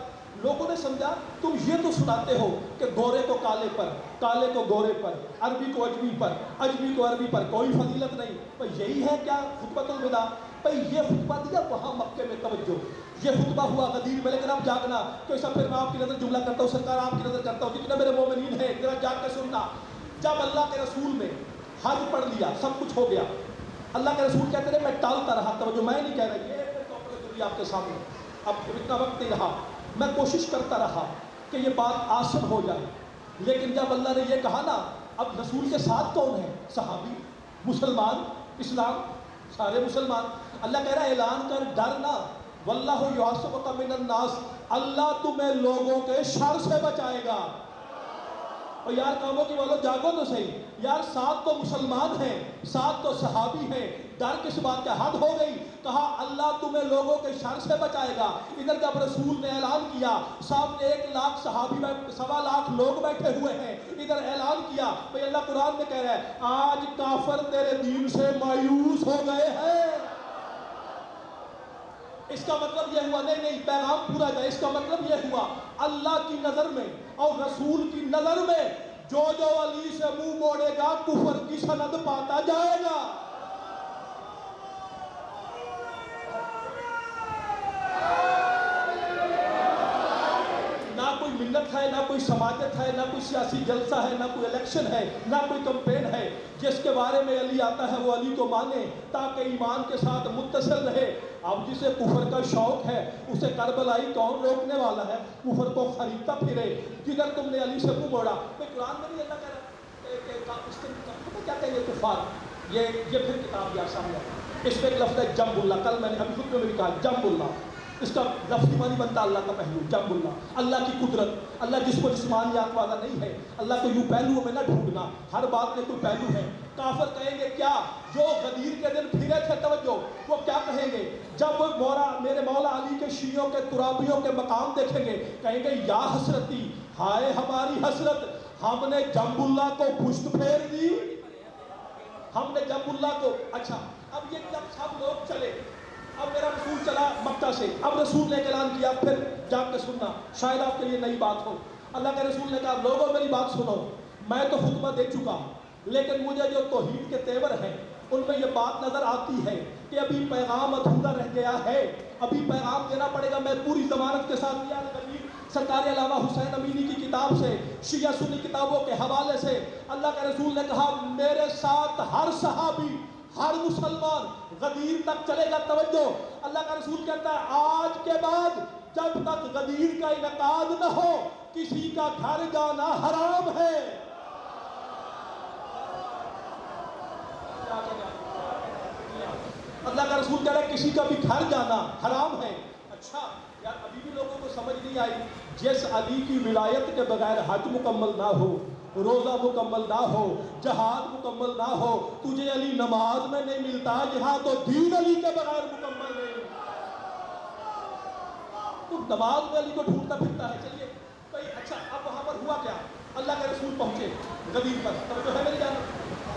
لوگوں نے سمجھا تم یہ تو سناتے ہو کہ گورے کو کالے پر، کالے کو گورے پر، عربی کو اجمی پر، اجمی کو عربی پر، کوئی فضیلت نہیں، تو یہی ہے کیا خطبۃ الوداع؟ بھئی یہ خطبہ دیا وہاں مکے میں، توجہ یہ خطبہ ہوا غدیر میں، لیکن اب جاگنا کہ سب پھر میں آپ کی نظر جملہ کرتا ہوں، سرکار آپ کی نظر کرتا ہوں، جتنے میرے مومنین ہیں ذرا جاگ کے سننا، جب اللہ کے رسول نے حج پڑھ لیا، سب کچھ ہو گیا، اللہ کے رسول کہتے رہے میں ٹالتا رہا، توجہ میں نہیں کہہ رہا، یہ آپ کے سامنے اب اتنا وقت نہیں رہا، میں کوشش کرتا رہا کہ یہ بات آسن ہو جائے، لیکن جب اللہ نے یہ کہا نا اب رسول کے ساتھ کون ہے، صحابی، مسلمان، اسلام، سارے مسلمان، اللہ کہہ رہا ہے اعلان کر ڈرنا، واللہ یعصمک من الناس، اللہ تمہیں لوگوں کے شر سے بچائے گا۔ اور یار کاموں کی والو جاگو تو صحیح، یار ساتھ تو مسلمان ہیں، ساتھ تو صحابی ہیں، ڈر کس بات کا، حد ہو گئی، کہا اللہ تمہیں لوگوں کے شر سے بچائے گا۔ ادھر جب رسول نے اعلان کیا، سامنے 1 لاکھ صحابی، 1.25 لاکھ لوگ بیٹھے ہوئے ہیں، ادھر اعلان کیا، بھئی اللہ قرآن میں کہہ رہا ہے آج کافر تیرے دین سے مایوس ہو گئے ہیں۔ اس کا مطلب یہ ہوا، نہیں پیغام پورا جائے، اس کا مطلب یہ ہوا اللہ کی نظر میں اور رسول کی نظر میں جو علی سے منہ موڑے گا کفر کی سند پاتا جائے گا۔ نہ کوئی منت ہے، نہ کوئی سماجت ہے، نہ کوئی سیاسی جلسہ ہے، نہ کوئی الیکشن ہے، نہ کوئی کمپین ہے، جس کے بارے میں علی آتا ہے وہ علی کو مانے تاکہ ایمان کے ساتھ متصل رہے۔ اب جسے کفر کا شوق ہے اسے کربلائی کون روکنے والا ہے، کفر کو خریدتا پھرے، جدھر تم نے علی سے منہ موڑا۔ قرآن میں نہیں اللہ کہہ رہا کہ کیا کہیں یہ کفار، یہ پھر کتاب یا سامنے اس میں ایک لفظ ہے جنب اللہ، کل میں نے ابھی خود میں بھی کہا جنب اللہ، اس کا لفظی معنی بنتا اللہ کا پہلو، جنب اللہ، اللہ کی قدرت، اللہ جس کو جسمانیات والا نہیں ہے، اللہ کو یوں پہلوؤں میں نہ ڈھونڈنا، ہر بات میں کوئی پہلو ہے۔ کافر کہیں گے کیا؟ جو غدیر کے دن پھرے تھے، توجہ، وہ کیا کہیں گے جب وہ میرے مولا علی کے شیعوں کے ترابیوں کے مقام دیکھیں گے؟ کہیں گے یا حسرتی، ہائے ہماری حسرت، ہم نے جنب اللہ کو پشت پھیر دی، ہم نے جنب اللہ کو۔ اچھا، اب یہ جب سب لوگ چلے، اب میرا رسول چلا مکہ سے، اب رسول نے اعلان کیا، پھر جا کے سننا شاید آپ کے لیے نئی بات ہو۔ اللہ کے رسول نے کہا لوگوں میری بات سنو، میں تو خطبہ دے چکا، لیکن مجھے جو توحید کے تیور ہیں ان میں یہ بات نظر آتی ہے کہ ابھی پیغام ادھورا رہ گیا ہے، ابھی پیغام دینا پڑے گا۔ میں پوری ضمانت کے ساتھ یا غدیر سرکار علامہ حسین امینی کی کتاب سے، شیعہ سنی کتابوں کے حوالے سے، اللہ کے رسول نے کہا میرے ساتھ ہر صحابی، ہر مسلمان غدیر تک چلے گا۔ توجہ، اللہ کا رسول کہتا ہے آج کے بعد جب تک غدیر کا انعقاد نہ ہو کسی کا گھر جانا حرام ہے۔ اللہ کا رسول کہہ رہا ہے کسی کا بھی گھر جانا حرام ہے۔ اچھا یار، ابھی بھی لوگوں کو سمجھ نہیں آئی، جس علی کی ولایت کے بغیر حج مکمل نہ ہو، روزہ مکمل نہ ہو، جہاد مکمل نہ ہو، تجھے علی نماز میں نہیں ملتا، یہاں تو دین علی کے بغیر مکمل نہیں۔ تو نماز میں علی کو ڈھونڈتا پھرتا ہے۔ چلیے بھائی، اچھا اب وہاں پر ہوا کیا؟ اللہ کے رسول پہنچے غدیر پر، توجہ ہے میری جان،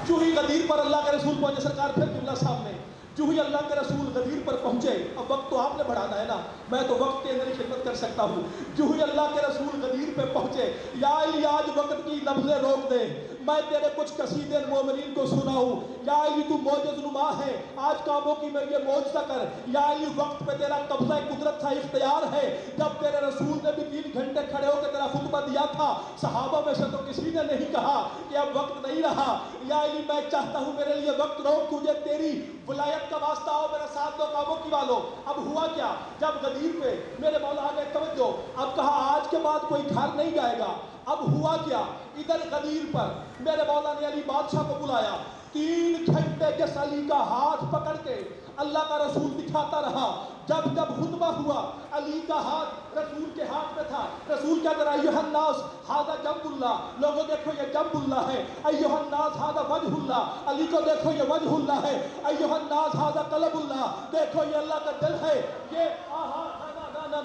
جو ہی غدیر پر اللہ کے رسول پہنچے، سرکار پھر قبلہ سامنے، جو ہی اللہ کے رسول غدیر پر پہنچے، اب وقت تو آپ نے بڑھانا ہے نا، میں تو وقت کے اندر ہی خدمت کر سکتا ہوں۔ جو ہی اللہ کے رسول غدیر پہ پہنچے، یا علی آج وقت کی لفظیں روک دے، میں تیرے کچھ قصیدے مومنین کو سناؤں، یا علی تو معجز نما ہے، آج کعبوں کی میں یہ معجزہ کر، یا علی وقت پہ تیرا قبضہ قدرت تھا، اختیار ہے۔ جب تیرے رسول نے بھی 3 گھنٹے کھڑے ہو کے تیرا خطبہ دیا تھا، صحابہ میں سے تو کسی نے نہیں کہا کہ اب وقت نہیں رہا، یا علی میں چاہتا ہوں میرے لیے وقت روک، تجھے تیری ولایت کا واسطہ ہو، میرا ساتھ دو کعبوں کی والو۔ اب ہوا کیا؟ جب غدیر پہ میرے مولا آگے، توجہ، اب کہا آج کے بعد کوئی گھر نہیں جائے گا۔ اب ہوا کیا؟ ادھر غدیر پر میرے مولا نے علی بادشاہ کو بلایا، 3 گھنٹے جس علی کا ہاتھ پکڑ کے اللہ کا رسول دکھاتا رہا۔ جب جب خطبہ ہوا، علی کا ہاتھ رسول کے ہاتھ میں تھا، رسول کہتا رہا ایھا الناس ھذا جنب اللہ، لوگوں دیکھو یہ جنب اللہ ہے، ایھا الناس ھذا وجہ اللہ، علی کو دیکھو یہ وجہ اللہ ہے، ایھا الناس ھذا قلب اللہ، دیکھو یہ اللہ کا دل ہے، یہ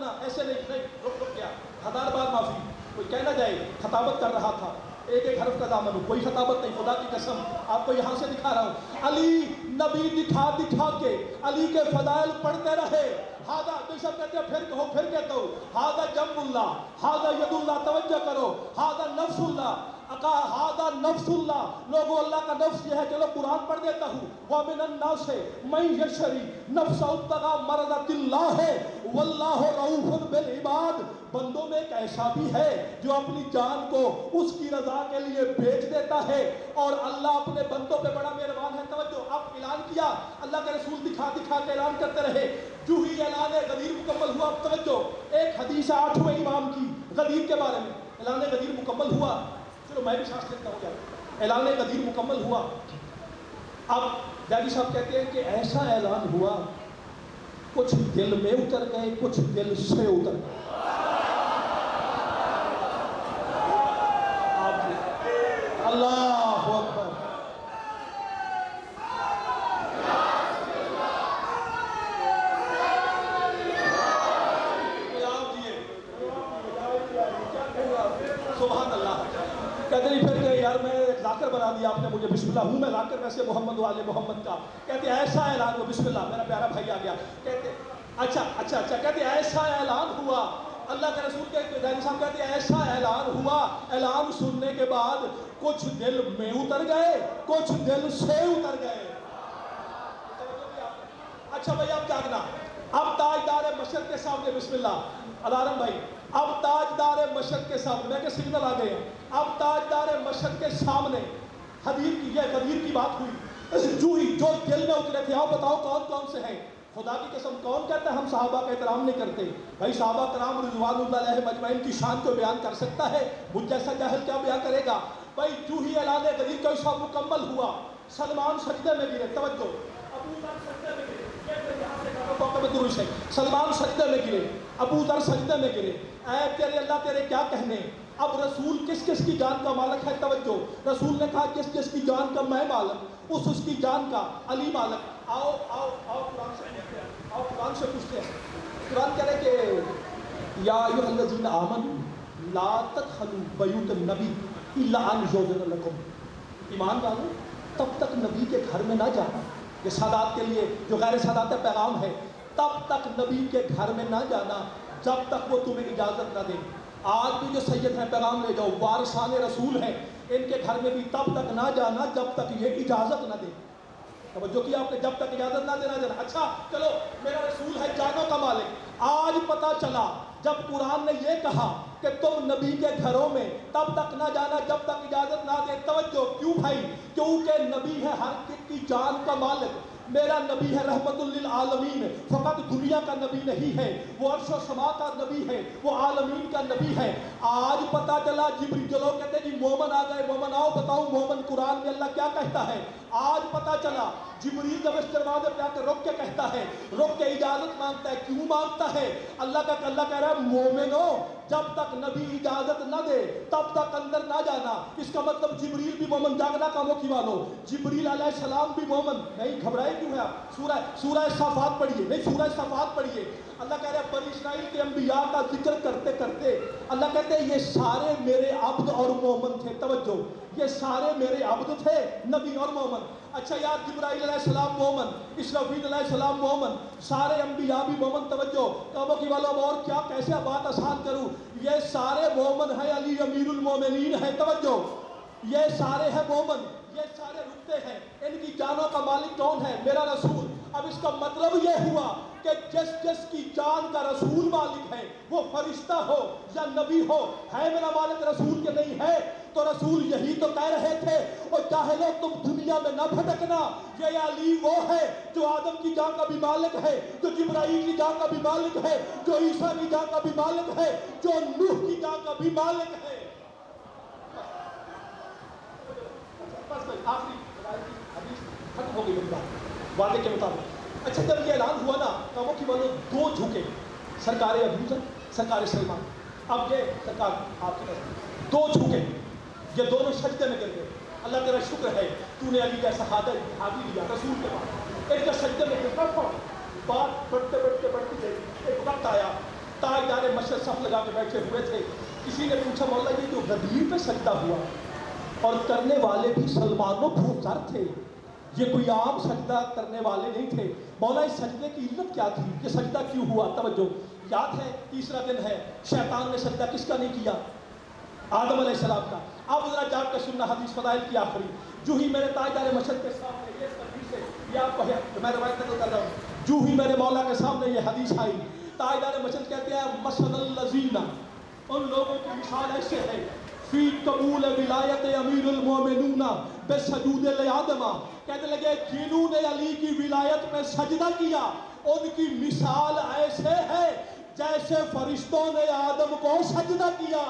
نا ایسے نہیں، رک گیا، 1000 بار معافی، کوئی کہہ نہ جائے خطابت کر رہا تھا، ایک حرف کا دامن ہو، کوئی خطابت نہیں، خدا کی قسم آپ کو یہاں سے دکھا رہا ہوں۔ علی نبی دکھا کے علی کے فضائل پڑھتے رہے۔ ہاذا، تو سب کہتے ہیں پھر کہو، پھر کہتا ہوں، ہاذا جنب اللہ، ہاذا ید اللہ، توجہ کرو، ہاذا نفس اللہ، ہاذا نفس اللہ، لوگوں اللہ کا نفس یہ ہے، چلو قرآن پڑھ دیتا ہوں، وَمِنَ النَّاسِ مَن یشری نفسہ ابتغاء مرضات اللہ واللہ رؤوف بالعباد، بندوں میں ایک ایسا بھی ہے جو اپنی جان کو اس کی رضا کے لیے بیچ دیتا ہے، اور اللہ اپنے بندوں پہ بڑا مہربان ہے۔ توجہ، اب اعلان کیا، اللہ کے رسول دکھا کے اعلان کرتے رہے، جو ہی اعلان غدیر مکمل ہوا۔ اب توجہ، ایک حدیث 8ویں امام کی غدیر کے بارے میں، اعلان غدیر مکمل ہوا، چلو میں بھی سانس لیتا ہوں یار، اعلان غدیر مکمل ہوا۔ اب ڈیڈی صاحب کہتے ہیں کہ ایسا اعلان ہوا، کچھ دل میں اتر گئے، کچھ دل سے اتر گئے۔ اللہ اکبر، سبحان اللہ۔ کہتے ہیں پھر کہ یار میں ذاکر بنا دیا آپ نے مجھے، بسم اللہ ہوں میں ذاکر ویسے محمد والے محمد کا۔ کہتے ہیں ایسا اعلان ہوا، بسم اللہ، میرا پیارا بھائی آ گیا۔ کہتے اچھا کہتے ہیں ایسا اعلان ہوا، اللہ کے رسول کے ڈیڈی صاحب کہتے ہیں ایسا اعلان ہوا، اعلان سننے کے بعد کچھ دل میں اتر گئے، کچھ دل سے اتر گئے۔ اچھا بھائی اب جاگنا، اب تاجدار مشرق کے سامنے، بسم اللہ الارم بھائی، اب تاجدار مشرق کے سامنے، میں کہ سگنل آ گئے ہیں، اب تاجدار مشرق کے سامنے حدیر کی، یہ غدیر کی بات ہوئی، جو دل میں اترے تھے، آؤ بتاؤ کون کون سے ہیں؟ خدا کی قسم کون کہتا ہے ہم صحابہ کا احترام نہیں کرتے؟ بھائی صحابہ کرام رضوان اللہ علیہ مجمعین کی شان کو بیان کر سکتا ہے، مجھ جیسا جاہل کیا بیان کرے گا؟ بھائی جو ہی اعلان غدیر کا حصہ مکمل ہوا، سلمان سجدے میں گرے، توجہ، ابو بکر سجدے میں گرے، سلمان سجدے میں گرے، ابو ذر سجدے میں گرے، اے تیرے اللہ تیرے کیا کہنے۔ اب رسول کس کس کی جان کا مالک ہے؟ توجہ، رسول نے کہا کس کس کی جان کا میں مالک، اس کی جان کا علی مالک۔ آؤ آؤ آؤ قرآن سے پوچھتے ہیں، آؤ قرآن سے پوچھتے ہیں۔ قرآن کہہ رہے کہ یا ایھا الذین آمنوا لا تدخلوا بیوت النبی الا ان یؤذن لکم، ایمان والو تب تک نبی کے گھر میں نہ جانا، یہ سادات کے لیے جو غیر سادات پیغام ہے، تب تک نبی کے گھر میں نہ جانا جب تک وہ تمہیں اجازت نہ دے۔ آج بھی جو سید ہیں پیغام لے جاؤ، وارثان رسول ہیں، ان کے گھر میں بھی تب تک نہ جانا جب تک یہ اجازت نہ دے۔ توجہ کیا آپ نے، جب تک اجازت نہ دینا جانا۔ اچھا چلو، میرا رسول ہے جانوں کا مالک، آج پتہ چلا جب قرآن نے یہ کہا کہ تم نبی کے گھروں میں تب تک نہ جانا جب تک اجازت نہ دے۔ توجہ، کیوں بھائی؟ کیونکہ نبی ہے ہر کس کی جان کا مالک، میرا نبی ہے رحمت للعالمین، فقط دنیا کا نبی نہیں ہے، وہ عرش و سما کا نبی ہے، وہ عالمین کا نبی ہے۔ آج پتہ چلا جبریل، جو لوگ کہتے ہیں جی مومن آ گئے، مومن آؤ بتاؤ مومن قرآن میں اللہ کیا کہتا ہے۔ آج پتہ چلا جبریل جب اس دروازے پہ آ کے رک کے کہتا ہے، رک کے اجازت مانگتا ہے، کیوں مانگتا ہے؟ اللہ کہہ رہا ہے مومنو جب تک نبی اجازت نہ دے تب تک اندر نہ جانا۔ اس کا مطلب جبریل بھی مومن، جاگنا کاموں کی والو، جبریل علیہ السلام بھی مومن نہیں۔ گھبرائے کیوں ہے آپ؟ سورہ صافات پڑھیے، نہیں سورہ صافات پڑھیے۔ اللہ کہہ رہا ہے بنی اسرائیل کے انبیاء کا ذکر کرتے کرتے اللہ کہتے ہیں یہ سارے میرے عبد اور مومن تھے۔ توجہ، یہ سارے میرے عبد تھے، نبی اور مومن۔ اچھا یار، جبرائیل علیہ السلام مومن، اسرافیل علیہ السلام مومن، سارے انبیاء بھی مومن۔ توجہ کعبہ کی والوں، اور کیا کیسے بات آسان کروں، یہ سارے مومن ہیں، علی امیر المومنین ہے۔ توجہ، یہ سارے ہیں مومن، یہ سارے رکتے ہیں، ان کی جانوں کا مالک کون ہے؟ میرا رسول۔ اب اس کا مطلب یہ ہوا کہ جس جس کی جان کا رسول مالک ہے، وہ فرشتہ ہو یا نبی ہو، ہے میرا مالک رسول کے نہیں ہے؟ تو رسول یہی تو کہہ رہے تھے، اور چاہے تم دنیا میں نہ بھٹکنا، یہ علی وہ ہے جو آدم کی جان کا بھی مالک ہے، جو جبرائیل کی جان کا بھی مالک ہے، جو عیسیٰ کی جان کا بھی مالک ہے، جو نوح کی جان کا بھی مالک ہے۔ آخری حدیث ختم ہو گئی وعدے کے مطابق۔ اچھا جب یہ اعلان ہوا نا، کعبہ کی والوں دو جھکے، سرکار ابوذر، سرکار سلمان۔ اب یہ سرکار آپ کے پاس دو جھکے، یہ دونوں سجدے میں گر گئے۔ اللہ تیرا شکر ہے تو نے علی جیسا حاضر لیا رسول کے پاس، ایک کا سجدے میں گرتا تھا۔ بات بڑھتے گئی، ایک وقت آیا تاجدار مشرق صف لگا کے بیٹھے ہوئے تھے، کسی نے پوچھا مولا یہ جو غدیر پہ سجدہ ہوا اور کرنے والے بھی سلمان و ابو ذر تھے، یہ کوئی عام سجدہ کرنے والے نہیں تھے، مولا اس سجدے کی علت کیا تھی، یہ سجدہ کیوں ہوا؟ توجہ، یاد ہے تیسرا دن ہے، شیطان نے سجدہ کس کا نہیں کیا؟ آدم علیہ السلام کا۔ اب ذرا جا کے سننا حدیث فضائل کی آخری، جو ہی میرے تاجدار مشرق کے سامنے یہ تقریر سے یہ آپ کو ہے، میں روایت نقل کر رہا ہوں، جو ہی میرے مولا کے سامنے یہ حدیث آئی، تاجدار مشرق کہتے ہیں مثل الذین، ان لوگوں کی مثال ایسے ہے، فی قبول ولایت امیر المومنون بسجود لآدم، کہنے لگے جنہوں نے علی کی ولایت میں سجدہ کیا ان کی مثال ایسے ہے جیسے فرشتوں نے آدم کو سجدہ کیا۔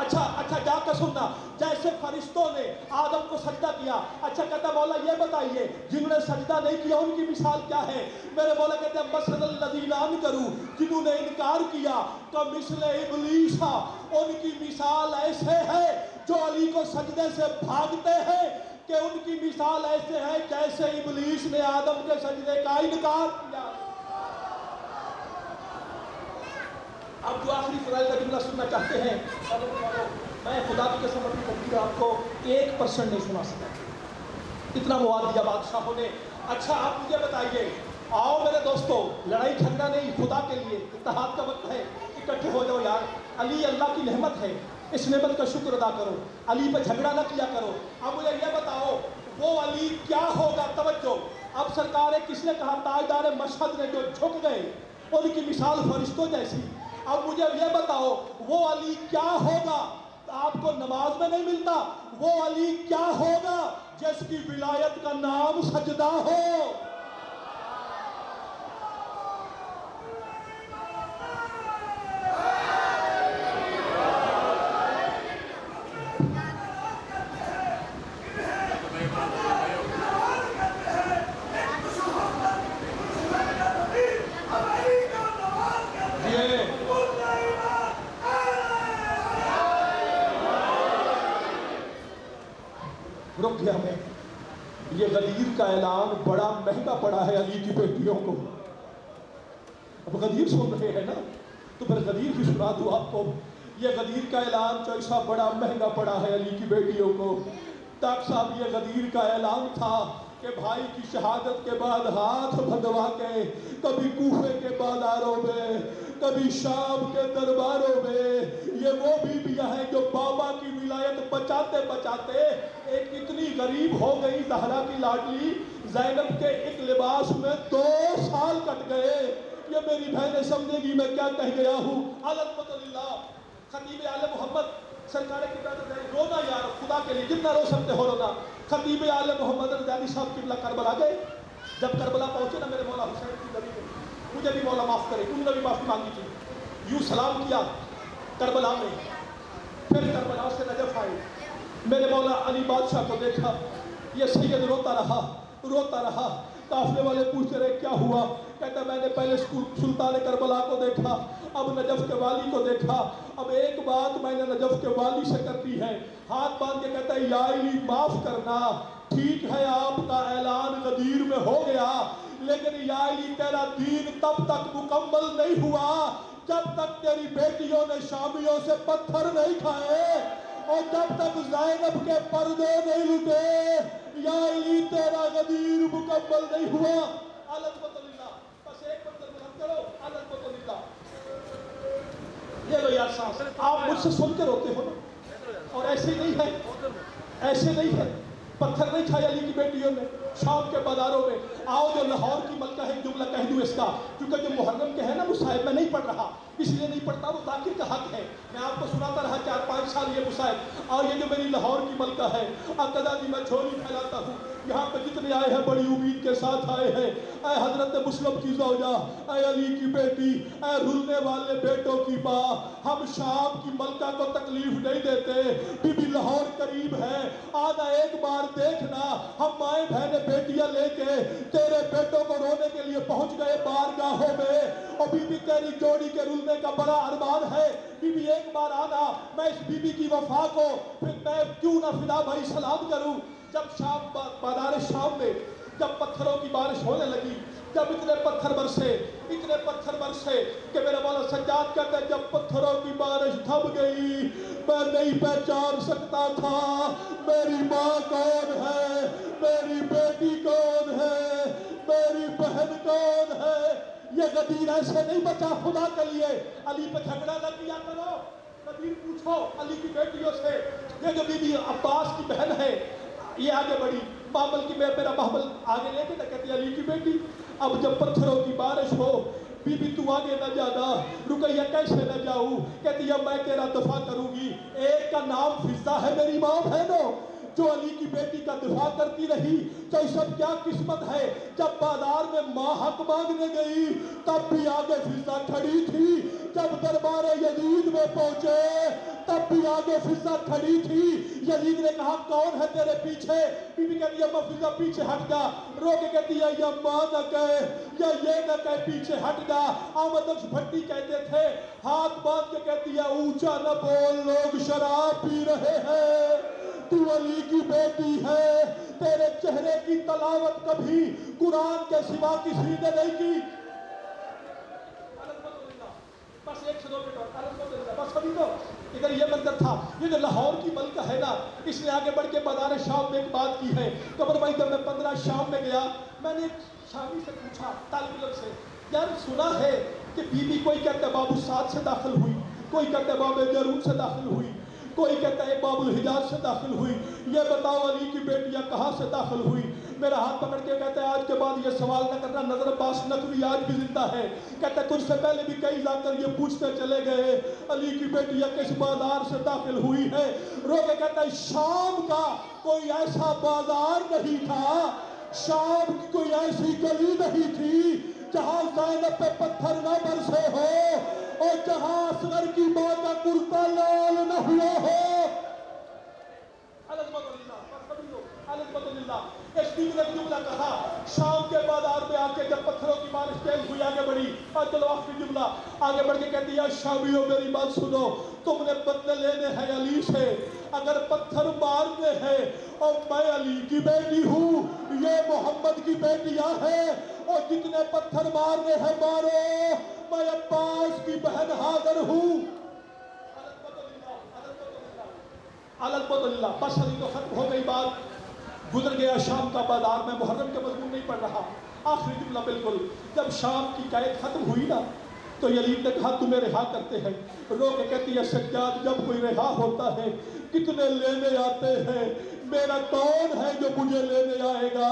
اچھا جا کر سننا، جیسے فرشتوں نے آدم کو سجدہ کیا۔ اچھا کہتا مولا یہ بتائیے جنہوں نے سجدہ نہیں کیا ان کی مثال کیا ہے؟ میرے مولا کہتے ہیں مثل الذین انکروا، جنہوں نے انکار کیا، کمثل ابلیس، ان کی مثال ایسے ہے جو علی کو سجدے سے بھاگتے ہیں کہ ان کی مثال ایسے ہے جیسے ابلیس نے آدم کے سجدے کا انکار کیا۔ اب جو آخری فضائل کا جملہ سننا چاہتے ہیں، میں خدا کی قسم اپنی تقریر آپ کو 1% نہیں سنا سکتا، اتنا مواد دیا بادشاہوں نے۔ اچھا آپ مجھے بتائیے، آؤ میرے دوستو، لڑائی جھگڑا نہیں، خدا کے لیے اتحاد کا وقت ہے، اکٹھے ہو جاؤ یار۔ علی اللہ کی نعمت ہے، اس نعمت کا شکر ادا کرو، علی پہ جھگڑا نہ کیا کرو۔ اب مجھے یہ بتاؤ وہ علی کیا ہوگا؟ توجہ، اب سرکار کس نے کہا؟ تاجدار مشہد نے جو جھک گئے ان کی مثال فرشتوں جیسی۔ اب مجھے یہ بتاؤ وہ علی کیا ہوگا؟ آپ کو نماز میں نہیں ملتا، وہ علی کیا ہوگا جس کی ولایت کا نام سجدہ ہو؟ رک گیا میں. یہ غدیر کا اعلان بڑا مہنگا پڑا ہے علی کی بیٹیوں کو. اب غدیر سن رہے ہیں نا تو پھر غدیر بھی سنا دوں آپ کو. یہ غدیر کا اعلان جو ایسا بڑا مہنگا پڑا ہے علی کی بیٹیوں کو. ڈاکٹر صاحب یہ غدیر کا اعلان تھا کہ بھائی کی شہادت کے بعد ہاتھ بندھوا کے کبھی کوفے کے بازاروں میں کبھی شام کے درباروں میں یہ وہ بیویاں ہیں جو بابا کی ولایت بچاتے بچاتے ایک اتنی غریب ہو گئی زہرا کی لاڈلی زینب کے ایک لباس میں 2 سال کٹ گئے. یہ میری بہنیں سمجھے گی میں کیا کہہ گیا ہوں. علامت اللہ خطیب آل محمد سرکار کی بات ہے. رونا یار خدا کے لیے جتنا رو سکتے ہو رونا. خطیب آل محمد رضوی صاحب قبلہ کربلا گئے. جب کربلا پہنچے نا میرے مولا حسین کی گلی میں مجھے بھی مولا معاف کرے انہوں نے بھی معافی مانگی تھی. یوں سلام کیا کربلا میں. پھر کربلا سے نجف آئے. میرے مولا علی بادشاہ کو دیکھا. یہ سید روتا رہا. قافلے والے پوچھتے رہے کیا ہوا. کہتا میں نے پہلے سلطان کربلا کو دیکھا اب نجف کے والی کو دیکھا. اب ایک بات میں نے نجف کے والی سے کرتی ہے. ہاتھ باندھ کے کہتا ہے یا علی معاف کرنا. ٹھیک ہے آپ کا اعلان غدیر میں ہو گیا لیکن یا علی تیرا دین تب تک مکمل نہیں ہوا جب تک تیری بیٹیوں نے شامیوں سے پتھر نہیں کھائے اور جب تک زینب کے پردے نہیں لٹے. یا علی تیرا غدیر مکمل نہیں ہوا. علامت اللہ بس ایک منظر بلند کرو. علامت اللہ یہ لو یار سانس. آپ مجھ سے سن کے روتے ہو نا اور ایسے نہیں ہے. پتھر نہیں کھائے علی کی بیٹیوں نے شام کے بازاروں میں. آؤ جو لاہور کی ملکہ ہے جملہ کہہ دوں اس کا کیونکہ جو محرم کے ہے نا مصائب میں نہیں پڑھ رہا اس لیے نہیں پڑھتا وہ ذاکر کا حق ہے. میں آپ کو سناتا رہا 4-5 سال یہ مصائب. اور یہ جو میری لاہور کی ملکہ ہے اقدا دی میں جھولی پھیلاتا ہوں. یہاں پہ جتنے آئے ہیں بڑی امید کے ساتھ آئے ہیں. اے حضرت مسلم کی زوجہ اے علی کی بیٹی اے رلنے والے بیٹوں کی ماں ہم شام کی ملکہ کو تکلیف نہیں دیتے. بی بی لاہور قریب ہے آنا ایک بار دیکھنا. ہم مائیں بہنیں بیٹیاں لے کے تیرے بیٹوں کو رونے کے لیے پہنچ گئے بارگاہوں میں. اور بی بی تیری جوڑی کے رلنے کا بڑا ارمان ہے. بی بی ایک بار آنا میں اس بی بی کی وفا کو پھر میں کیوں نہ فدا بھائی سلام کروں. جب شام بازار شام میں جب پتھروں کی بارش ہونے لگی جب اتنے پتھر برسے کہ میرا مولا سجاد کہتا ہے جب پتھروں کی بارش تھم گئی میں نہیں پہچان سکتا تھا میری ماں کون ہے میری بیٹی کون ہے میری بہن کون ہے. یہ غدیر ایسے نہیں بچا خدا کے لیے. علی پہ جھگڑا نہ کیا کرو. غدیر پوچھو علی کی بیٹیوں سے. یہ جو بی بی عباس کی بہن ہے یہ آگے بڑھی بابل کی میرا بابل آگے لے کے نہ کہتی علی کی بیٹی. اب جب پتھروں کی بارش ہو بی بی تو آگے نہ جانا. رقیہ کیسے نہ جاؤں کہتی ہے میں تیرا دفاع کروں گی. ایک کا نام فضہ ہے میری ماں بہنوں جو علی کی بیٹی کا دفاع کرتی رہی. تو یہ سب کیا قسمت ہے جب بازار میں ماں حق مانگنے گئی تب بھی آگے فضہ کھڑی تھی. جب دربار یزید میں پہنچے تب بھی آگے فضہ کھڑی تھی. یزید نے کہا کون ہے تیرے پیچھے. بی بی کہتی ہے اما فضہ پیچھے ہٹ جا. رو کے کہتی ہے یا ماں نہ کہے یا یہ نہ کہے پیچھے ہٹ جا. احمد بخش بھٹی کہتے تھے ہاتھ باندھ کے کہتی ہے اونچا نہ بول لوگ شراب پی رہے ہیں. تو علی کی بیٹی ہے تیرے چہرے کی تلاوت کبھی قرآن کے سوا کسی نے نہیں کی. بس ایک سے دو منٹ بس ابھی تو ادھر یہ منظر تھا. یہ جو لاہور کی ملکہ ہے نا اس نے آگے بڑھ کے بازار شام میں ایک بات کی ہے. قبر بھائی جب میں 15 شام میں گیا میں نے شامی سے پوچھا طالب علم سے یار سنا ہے کہ بی بی کوئی کہتا ہے باب السعد سے داخل ہوئی کوئی کہتا ہے باب جارود سے داخل ہوئی کوئی کہتا ہے باب الحجاز سے داخل ہوئی. یہ بتاؤ علی کی بیٹیاں کہاں سے داخل ہوئی. میرا ہاتھ پکڑ کے کہتا ہے آج کے بعد یہ سوال نہ کرنا. نظر عباس نقوی آج بھی زندہ ہے. کہتا ہے تجھ سے پہلے بھی کئی جا کر یہ پوچھتے چلے گئے علی کی بیٹیاں کس بازار سے داخل ہوئی ہے. رو کے کہتا ہے شام کا کوئی ایسا بازار نہیں تھا شام کی کوئی ایسی گلی نہیں تھی جہاں زینب پہ پتھر نہ برسے ہو اور جہاں اصغر کی ماں کا کرتا لال نہ ہوا ہو. الحمد للہ اس دن نے جملہ کہا شام کے بازار میں آ کے جب پتھروں کی بارش تیز ہوئی آگے بڑھی اور چلو آخری جملہ آگے بڑھ کے کہتی ہے شامیوں میری بات سنو تم نے بدلے لینے ہیں علی سے، اگر پتھر مارنے ہیں، اور میں علی کی بیٹی ہوں، یہ محمد کی بیٹیاں ہیں، اور جتنے پتھر مارنے ہیں مارو، میں عباس کی بہن حاضر ہوں۔ الحمدللہ بس علی تو ختم ہو گئی بات، گزر گیا شام کا بازار۔ میں محرم کے مضمون نہیں پڑھ رہا، آخری جملہ بالکل۔ جب شام کی قید ختم ہوئی نا تو یزید نے کہا تمہیں رہا کرتے ہیں۔ رو کے کہتی ہے سجاد جب کوئی رہا ہوتا ہے کتنے لینے آتے ہیں، میرا کون ہے جو مجھے لینے آئے گا؟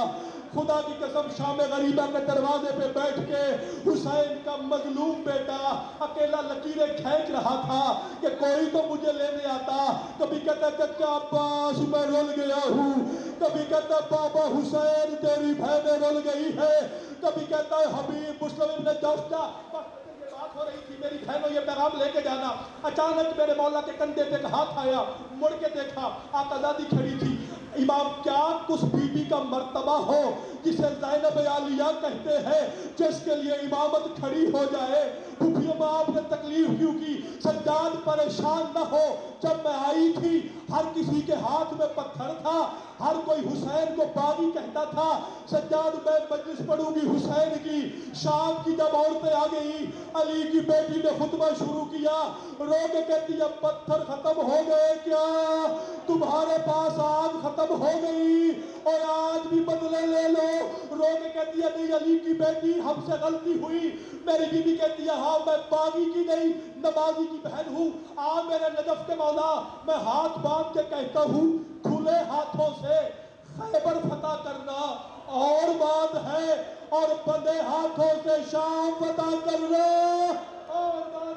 خدا کی قسم شام غریبہ کے دروازے پہ بیٹھ کے حسین کا مظلوم بیٹا اکیلا لکیریں کھینچ رہا تھا کہ کوئی تو مجھے لینے آتا۔ کبھی کہتا چچا عباس میں رول گیا ہوں، کبھی کہتا بابا حسین تیری بہنیں رول گئی ہے، کبھی کہتا ہے حبیب مسلم ابن جوشجا بات ہو رہی تھی میری بہنوں یہ پیغام لے کے جانا۔ اچانک میرے مولا کے کندھے پہ ایک ہاتھ آیا، مڑ کے دیکھا آقازادی کھڑی تھی۔ امام کیا اس بی بی کا مرتبہ ہو جسے زینب عالیہ کہتے ہیں، جس کے لیے امامت کھڑی ہو جائے؟ پھپھیوں آپ نے تکلیف کیوں کی؟ سجاد پریشان نہ ہو، جب میں آئی تھی ہر کسی کے ہاتھ میں پتھر تھا، ہر کوئی حسین کو باغی کہتا تھا۔ سجاد میں مجلس پڑھوں گی حسین کی۔ شام کی جب عورتیں آ گئی، علی کی بیٹی نے خطبہ شروع کیا، رو کے کہتی ہے پتھر ختم ہو گئے کیا؟ تمہارے پاس آگ ختم ہو گئی اور آج بھی بدلے لے لو۔ رو کے کہتی ہے نہیں علی کی بیٹی ہم سے غلطی ہوئی۔ میری بیوی کہتی ہے ہاں میں باغی کی نہیں نمازی کی بہن ہوں، آ میرے نجف کے مولا میں ہاتھ باندھ کے کہتا ہوں کھلے ہاتھوں سے خیبر فتح کرنا اور بات ہے، اور بندے ہاتھوں سے شام فتح کرنا اور بات